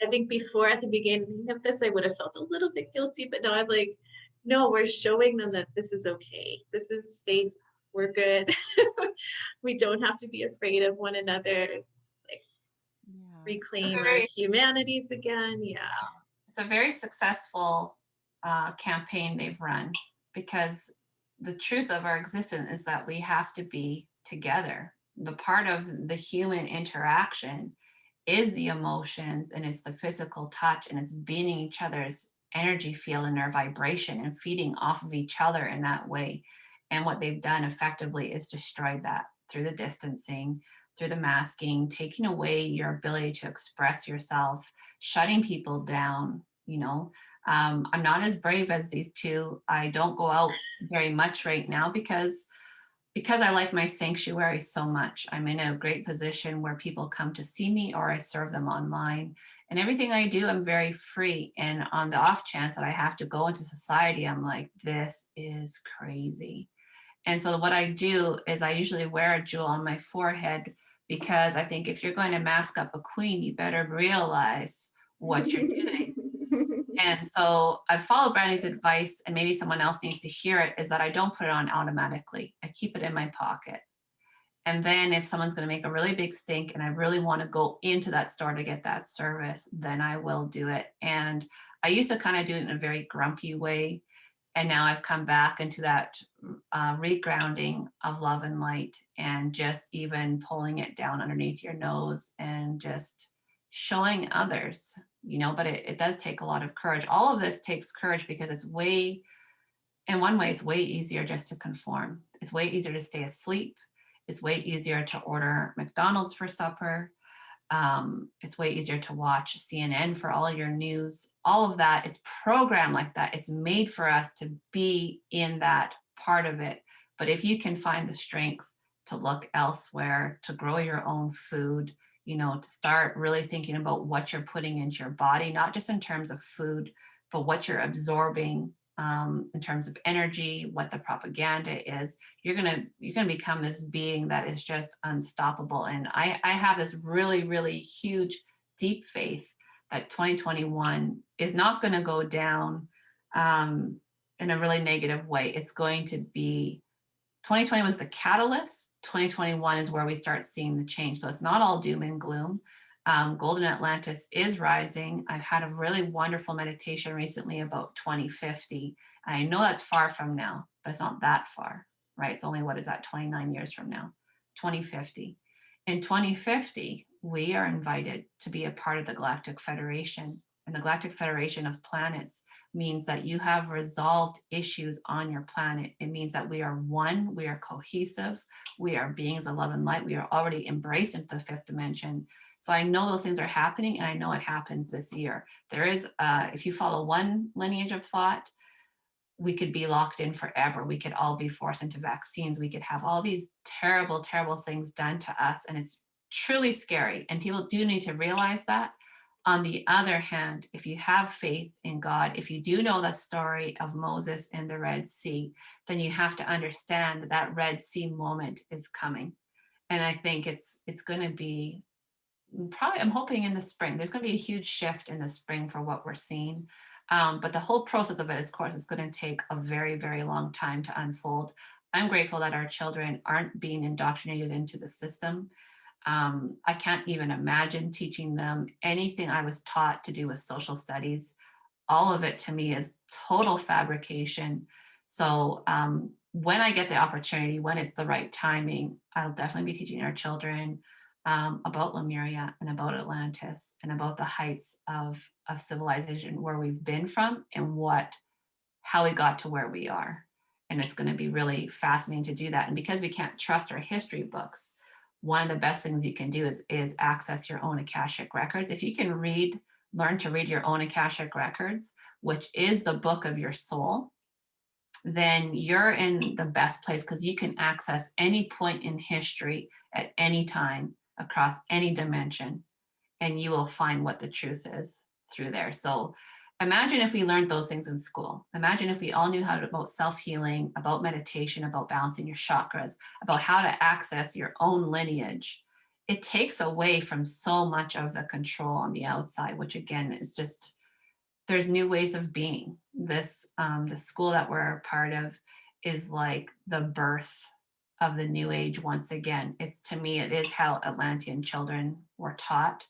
I think before, at the beginning of this, I would have felt a little bit guilty, but now I'm like, no, we're showing them that this is okay. This is safe. We're good. We don't have to be afraid of one another. Like, reclaim our humanities again. Yeah. It's a very successful campaign they've run, because the truth of our existence is that we have to be together. The part of the human interaction is the emotions, and it's the physical touch, and it's being each other's energy field and their vibration and feeding off of each other in that way. And what they've done effectively is destroyed that through the distancing, through the masking, taking away your ability to express yourself, shutting people down. I'm not as brave as these two. I don't go out very much right now because because I like my sanctuary so much, I'm in a great position where people come to see me or I serve them online. And everything I do, I'm very free. And on the off chance that I have to go into society, I'm like, this is crazy. And so what I do is I usually wear a jewel on my forehead, because I think if you're going to mask up a queen, you better realize what you're doing. And so I follow Brandy's advice, and maybe someone else needs to hear it, is that I don't put it on automatically. I keep it in my pocket. And then if someone's going to make a really big stink and I really want to go into that store to get that service, then I will do it. And I used to kind of do it in a very grumpy way. And now I've come back into that regrounding of love and light, and just even pulling it down underneath your nose and just showing others, but it does take a lot of courage. All of this takes courage, because in one way, it's way easier just to conform. It's way easier to stay asleep. It's way easier to order McDonald's for supper. It's way easier to watch CNN for all your news. All of that, it's programmed like that. It's made for us to be in that part of it. But if you can find the strength to look elsewhere, to grow your own food, to start really thinking about what you're putting into your body, not just in terms of food, but what you're absorbing in terms of energy, what the propaganda is, you're gonna become this being that is just unstoppable. And I have this really, really huge, deep faith that 2021 is not going to go down in a really negative way. It's going to be, 2020 was the catalyst. 2021 is where we start seeing the change. So it's not all doom and gloom. Golden Atlantis is rising. I've had a really wonderful meditation recently about 2050. I know that's far from now, but it's not that far, right? It's only, 29 years from now, 2050. In 2050, we are invited to be a part of the Galactic Federation. And the Galactic Federation of Planets means that you have resolved issues on your planet. It means that we are one, we are cohesive, we are beings of love and light, we are already embraced into the fifth dimension. So I know those things are happening, and I know it happens this year. There is, if you follow one lineage of thought, we could be locked in forever. We could all be forced into vaccines. We could have all these terrible, terrible things done to us. And it's truly scary. And people do need to realize that. On the other hand, if you have faith in God, if you do know the story of Moses and the Red Sea, then you have to understand that that Red Sea moment is coming. And I think it's going to be, probably, I'm hoping in the spring, there's going to be a huge shift in the spring for what we're seeing. But the whole process of it, of course, is going to take a very, very long time to unfold. I'm grateful that our children aren't being indoctrinated into the system. I can't even imagine teaching them anything I was taught to do with social studies. All of it to me is total fabrication. So when I get the opportunity, when it's the right timing, I'll definitely be teaching our children about Lemuria and about Atlantis and about the heights of civilization, where we've been from and how we got to where we are. And it's going to be really fascinating to do that. And because we can't trust our history books, one of the best things you can do is access your own Akashic records. If you can learn to read your own Akashic records, which is the book of your soul, then you're in the best place, because you can access any point in history at any time across any dimension, and you will find what the truth is through there. So imagine if we learned those things in school. Imagine if we all knew about self-healing, about meditation, about balancing your chakras, about how to access your own lineage. It takes away from so much of the control on the outside, which again is just, there's new ways of being. This, the school that we're a part of is like the birth of the new age once again. To me, it is how Atlantean children were taught.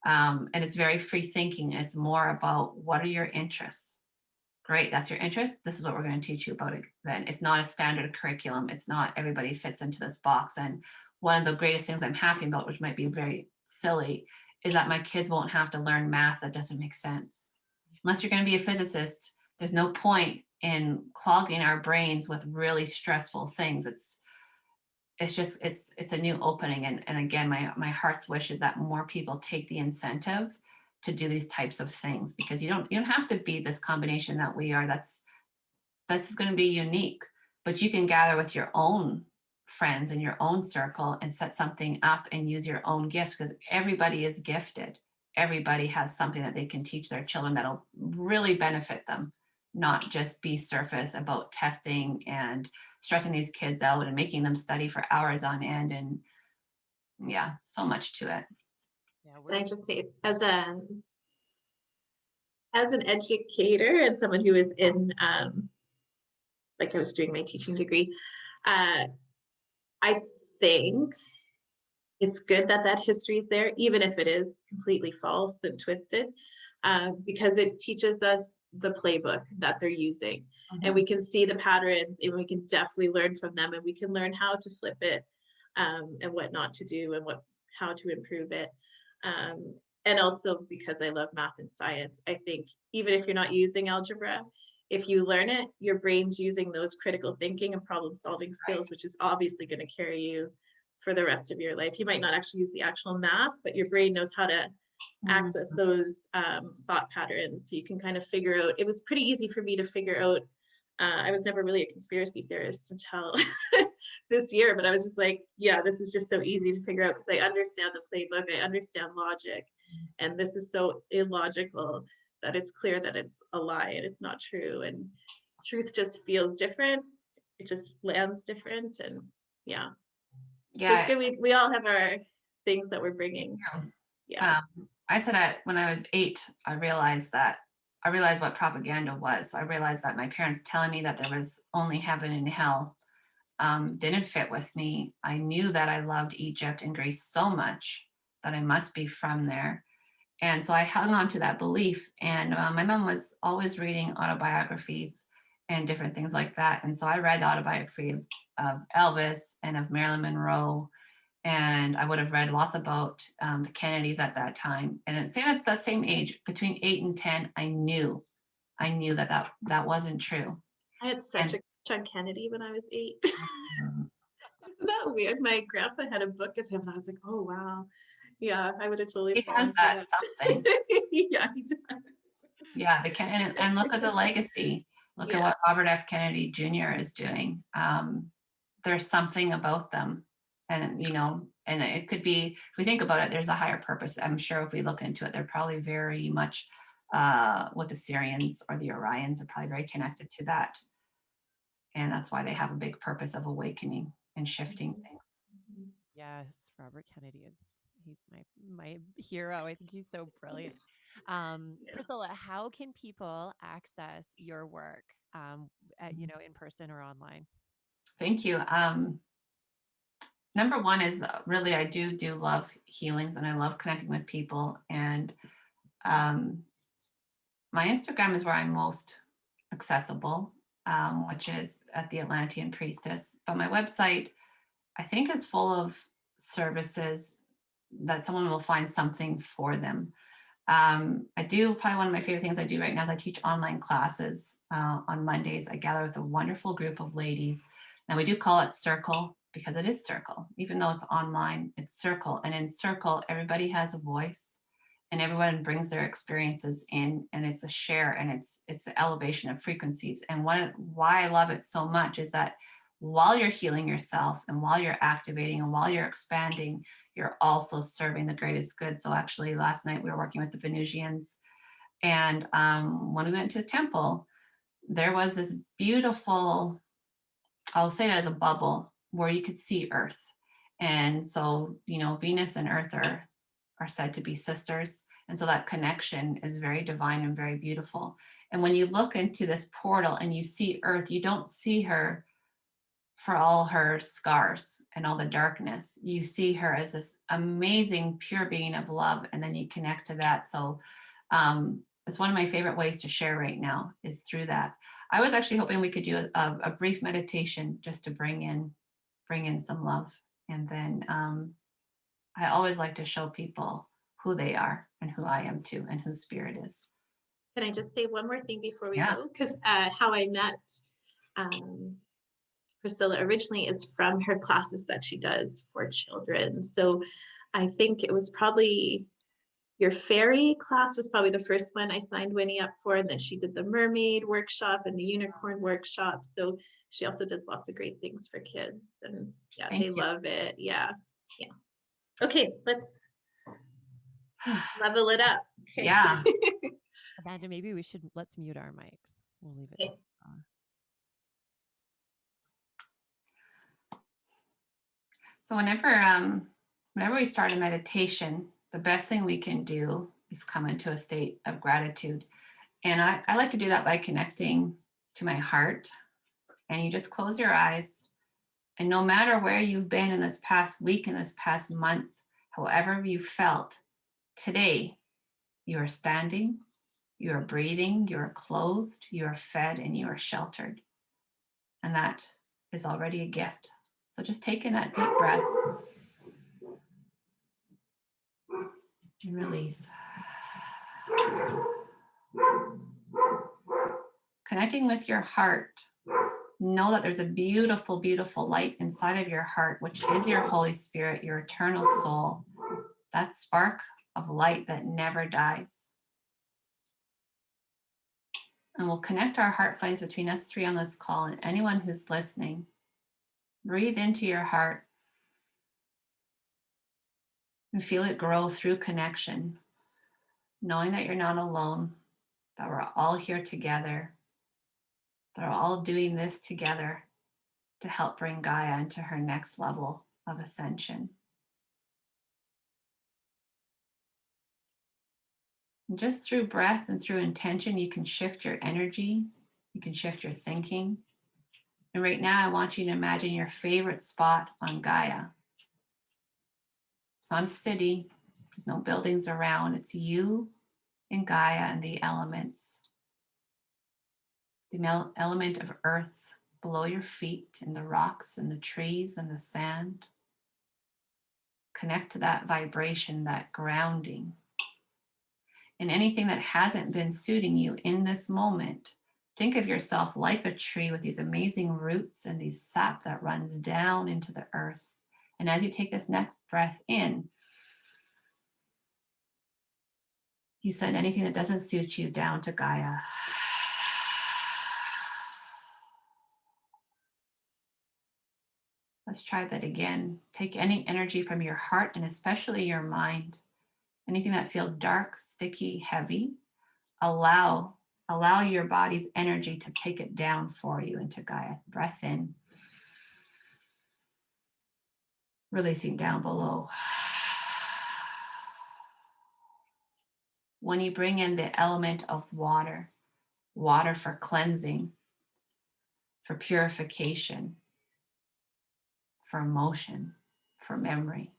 And it's very free thinking. It's more about, what are your interests? Great, that's your interest. This is what we're going to teach you about it then. It's not a standard curriculum. It's not everybody fits into this box. And one of the greatest things I'm happy about, which might be very silly, is that my kids won't have to learn math that doesn't make sense. Unless you're going to be a physicist, there's no point in clogging our brains with really stressful things. It's a new opening. And again, my heart's wish is that more people take the incentive to do these types of things, because you don't have to be this combination that we are. That's going to be unique, but you can gather with your own friends in your own circle and set something up and use your own gifts, because everybody is gifted. Everybody has something that they can teach their children that'll really benefit them, not just be surface about testing and stressing these kids out and making them study for hours on end. And yeah, so much to it. Yeah, Can I just say, as an educator and someone who is in, like I was doing my teaching degree, I think it's good that that history is there, even if it is completely false and twisted, because it teaches us the playbook that they're using. And we can see the patterns, and we can definitely learn from them, and we can learn how to flip it, and what not to do, and how to improve it. And also, because I love math and science, I think even if you're not using algebra, if you learn it, your brain's using those critical thinking and problem solving skills, which is obviously going to carry you for the rest of your life. You might not actually use the actual math, but your brain knows how to access those thought patterns. So you can kind of figure out, it was pretty easy for me to figure out. I was never really a conspiracy theorist until this year, but I was just like, yeah, this is just so easy to figure out because I understand the playbook, I understand logic, and this is so illogical that it's clear that it's a lie and it's not true. And truth just feels different. It just lands different. And yeah. So it's good. We all have our things that we're bringing. Yeah. I said when I was 8, I realized what propaganda was. I realized that my parents telling me that there was only heaven and hell didn't fit with me. I knew that I loved Egypt and Greece so much that I must be from there. And so I hung on to that belief. And my mom was always reading autobiographies and different things like that. And so I read the autobiography of Elvis and of Marilyn Monroe. And I would have read lots about the Kennedys at that time. And at that same age, between 8 and 10, I knew that wasn't true. I had such a crush on Kennedy when I was 8. Isn't that weird? My grandpa had a book of him, and I was like, oh, wow. Yeah, I would have totally fallen for that. Something. Yeah, he does. Yeah, and look at the legacy. Look at what Robert F. Kennedy Jr. is doing. There's something about them. And, and it could be, if we think about it, there's a higher purpose. I'm sure if we look into it, they're probably very much with the Syrians or the Orions are probably very connected to that. And that's why they have a big purpose of awakening and shifting things. Yes, Robert Kennedy he's my hero. I think he's so brilliant. Priscilla, how can people access your work, in person or online? Thank you. Number one is really, I do love healings, and I love connecting with people. And my Instagram is where I'm most accessible, which is at the Atlantean Priestess. But my website, I think, is full of services that someone will find something for them. Probably one of my favorite things I do right now is I teach online classes on Mondays. I gather with a wonderful group of ladies. Now, we do call it Circle because it is Circle. Even though it's online, it's Circle. And in Circle, everybody has a voice and everyone brings their experiences in, and it's a share, and it's the elevation of frequencies. And why I love it so much is that while you're healing yourself and while you're activating and while you're expanding, you're also serving the greatest good. So actually last night we were working with the Venusians, and when we went to the temple, there was this beautiful, I'll say it as a bubble where you could see Earth. And so, Venus and Earth are said to be sisters. And so that connection is very divine and very beautiful. And when you look into this portal and you see Earth, you don't see her for all her scars and all the darkness. You see her as this amazing pure being of love, and then you connect to that. So it's one of my favorite ways to share right now is through that. I was actually hoping we could do a brief meditation just to bring in some love. And then I always like to show people who they are and who I am too, and who spirit is. Can I just say one more thing before we go? Because how I met Priscilla originally is from her classes that she does for children. So I think it was probably your fairy class was probably the first one I signed Winnie up for. And then she did the mermaid workshop and the unicorn workshop. So she also does lots of great things for kids. And yeah, Thank they you. love it. Yeah. Yeah. Okay, let's level it up. Okay. Yeah. Amanda, maybe let's mute our mics. We'll leave it. Okay. So whenever we start a meditation, the best thing we can do is come into a state of gratitude. And I like to do that by connecting to my heart. And you just close your eyes. And no matter where you've been in this past week, in this past month, however you felt, today you are standing, you are breathing, you are clothed, you are fed, and you are sheltered. And that is already a gift. So just take in that deep breath and release. Connecting with your heart, know that there's a beautiful, beautiful light inside of your heart, which is your Holy Spirit, your eternal soul, that spark of light that never dies. And we'll connect our heart flames between us three on this call and anyone who's listening. Breathe into your heart and feel it grow through connection, knowing that you're not alone, that we're all here together, that we're all doing this together to help bring Gaia into her next level of ascension. And just through breath and through intention, you can shift your energy, you can shift your thinking. And right now, I want you to imagine your favorite spot on Gaia. It's not a city, there's no buildings around, it's you and Gaia and the elements. The element of earth below your feet and the rocks and the trees and the sand. Connect to that vibration, that grounding. And anything that hasn't been suiting you in this moment, think of yourself like a tree with these amazing roots and these sap that runs down into the earth. And as you take this next breath in, you send anything that doesn't suit you down to Gaia. Let's try that again. Take any energy from your heart and especially your mind. Anything that feels dark, sticky, heavy, allow your body's energy to take it down for you into Gaia. Breath in. Releasing down below. When you bring in the element of water, water for cleansing, for purification, for emotion, for memory.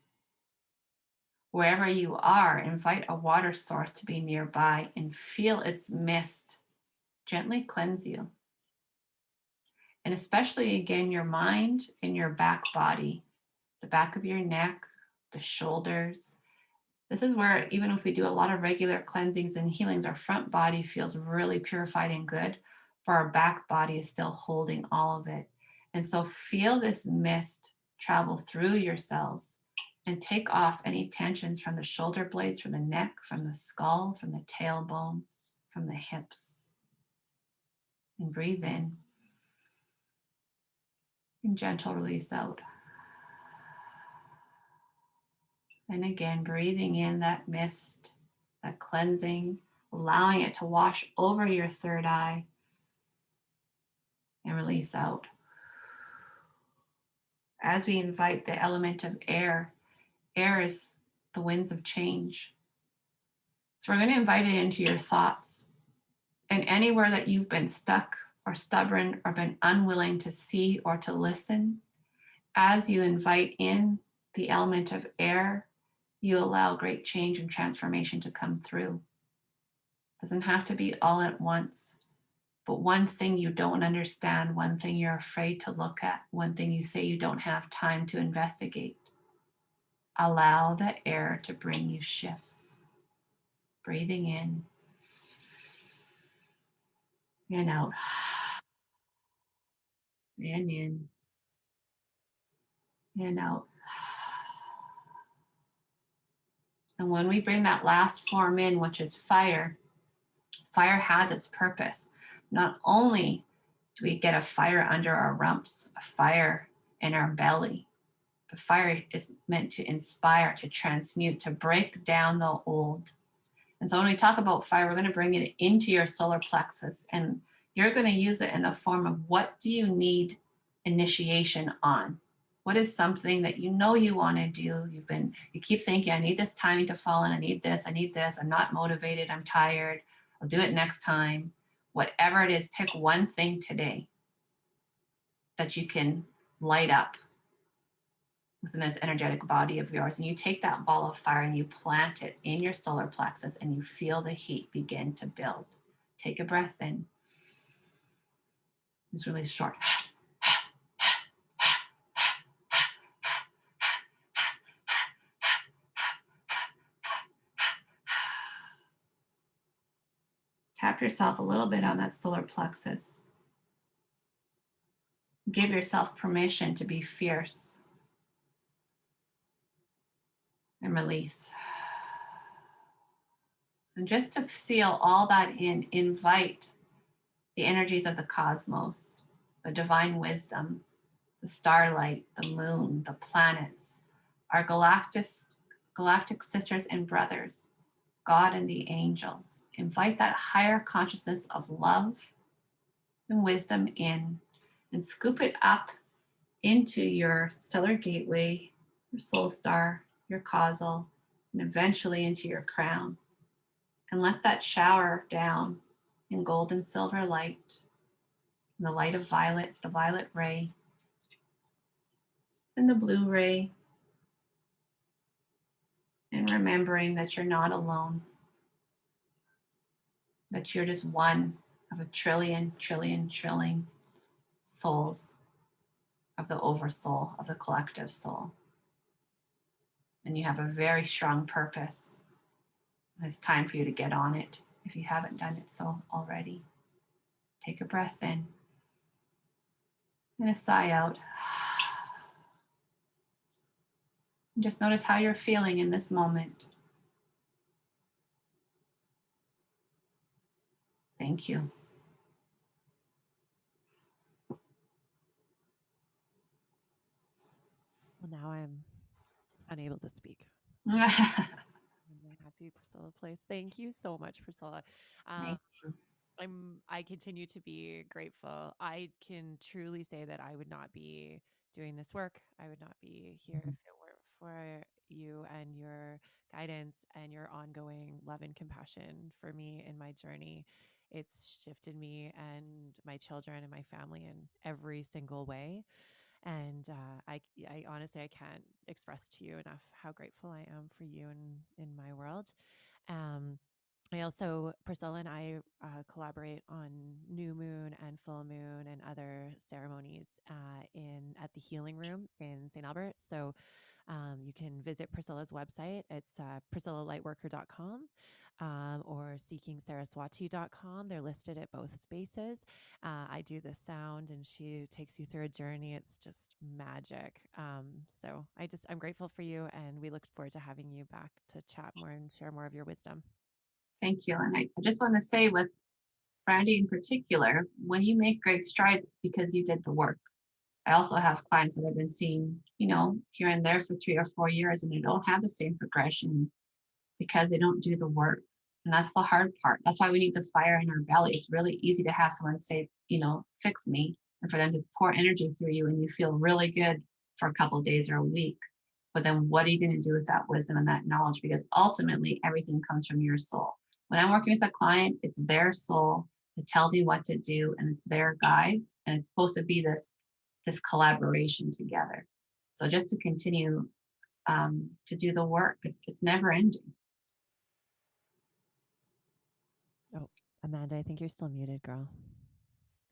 Wherever you are, invite a water source to be nearby and feel its mist gently cleanse you. And especially again, your mind and your back body, the back of your neck, the shoulders. This is where, even if we do a lot of regular cleansings and healings, our front body feels really purified and good, but our back body is still holding all of it. And so feel this mist travel through your cells and take off any tensions from the shoulder blades, from the neck, from the skull, from the tailbone, from the hips. And breathe in and gentle release out. And again, breathing in that mist, that cleansing, allowing it to wash over your third eye and release out. As we invite the element of air, air is the winds of change. So we're going to invite it into your thoughts. And anywhere that you've been stuck or stubborn or been unwilling to see or to listen, as you invite in the element of air, you allow great change and transformation to come through. It doesn't have to be all at once, but one thing you don't understand, one thing you're afraid to look at, one thing you say you don't have time to investigate. Allow the air to bring you shifts. Breathing in and out. And in and out. And when we bring that last form in, which is fire, fire has its purpose. Not only do we get a fire under our rumps, a fire in our belly, but fire is meant to inspire, to transmute, to break down the old. And so when we talk about fire, we're going to bring it into your solar plexus, and you're going to use it in the form of, what do you need initiation on? What is something that you know you want to do? You keep thinking, I need this timing to fall in. I need this. I'm not motivated. I'm tired. I'll do it next time. Whatever it is, pick one thing today that you can light up within this energetic body of yours. And you take that ball of fire and you plant it in your solar plexus, and you feel the heat begin to build. Take a breath in. It's really short. Tap yourself a little bit on that solar plexus. Give yourself permission to be fierce. And release. And just to seal all that in, invite the energies of the cosmos, the divine wisdom, the starlight, the moon, the planets, our galactic sisters and brothers, God and the angels. Invite that higher consciousness of love and wisdom in, and scoop it up into your stellar gateway, your soul star, your causal, and eventually into your crown. And let that shower down in gold and silver light, in the light of violet, the violet ray, and the blue ray. And remembering that you're not alone, that you're just one of a trillion souls of the oversoul, of the collective soul. And you have a very strong purpose. And it's time for you to get on it if you haven't done it so already. Take a breath in and a sigh out. And just notice how you're feeling in this moment. Thank you. Well, now I'm unable to speak. I'm happy Priscilla place. Thank you so much, Priscilla. Thank you. I continue to be grateful. I can truly say that I would not be doing this work. I would not be here if it weren't for you and your guidance and your ongoing love and compassion for me in my journey. It's shifted me and my children and my family in every single way. And I honestly, I can't express to you enough how grateful I am for you in my world. Um, I also, Priscilla and I collaborate on new moon and full moon and other ceremonies at the Healing Room in St. Albert. So you can visit Priscilla's website. It's priscillalightworker.com or seekingsaraswati.com. They're listed at both spaces. I do the sound and she takes you through a journey. It's just magic. So I'm grateful for you, and we look forward to having you back to chat more and share more of your wisdom. Thank you. And I just want to say, with Brandy in particular, when you make great strides, it's because you did the work. I also have clients that I've been seeing, here and there for 3 or 4 years, and they don't have the same progression because they don't do the work. And that's the hard part. That's why we need the fire in our belly. It's really easy to have someone say, fix me, and for them to pour energy through you, and you feel really good for a couple of days or a week. But then what are you going to do with that wisdom and that knowledge? Because ultimately everything comes from your soul. When I'm working with a client, it's their soul that tells me what to do, and it's their guides, and it's supposed to be this collaboration together. So just to continue to do the work, it's never ending. Oh, Amanda, I think you're still muted, girl.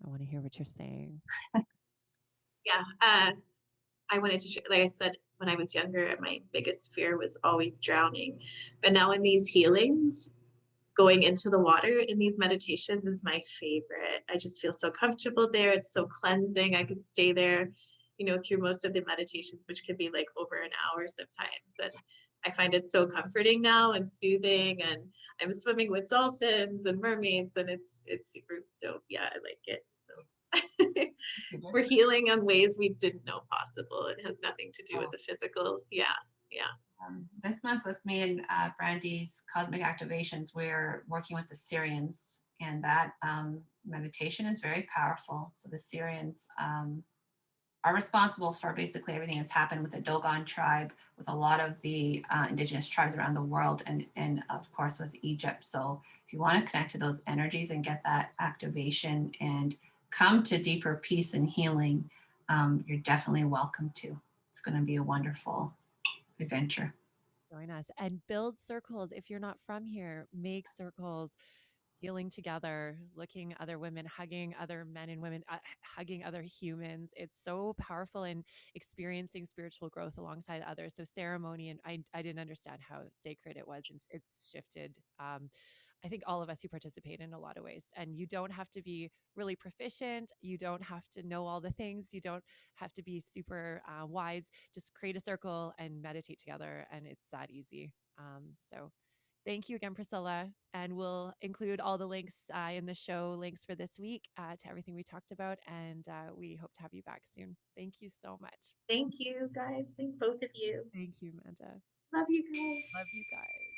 I want to hear what you're saying. Yeah, I wanted to share, like I said, when I was younger, my biggest fear was always drowning. But now in these healings, going into the water in these meditations is my favorite. I just feel so comfortable there. It's so cleansing. I could stay there, through most of the meditations, which could be like over an hour sometimes. And I find it so comforting now and soothing, and I'm swimming with dolphins and mermaids, and it's super dope. Yeah, I like it. So we're healing in ways we didn't know possible. It has nothing to do with the physical. Yeah, yeah. This month with me and Brandy's Cosmic Activations, we're working with the Syrians, and that meditation is very powerful. So the Syrians are responsible for basically everything that's happened with the Dogon tribe, with a lot of the indigenous tribes around the world, and of course with Egypt. So if you want to connect to those energies and get that activation and come to deeper peace and healing, you're definitely welcome to. It's going to be a wonderful adventure. Join us and build circles. If you're not from here, make circles, healing together, looking at other women, hugging other men and women, hugging other humans. It's so powerful in experiencing spiritual growth alongside others. So ceremony, and I didn't understand how sacred it was. And it's shifted. I think all of us who participate in a lot of ways. And you don't have to be really proficient. You don't have to know all the things. You don't have to be super wise. Just create a circle and meditate together. And it's that easy. So thank you again, Priscilla. And we'll include all the links in the show links for this week to everything we talked about. And we hope to have you back soon. Thank you so much. Thank you, guys. Thank both of you. Thank you, Amanda. Love you guys. Love you guys.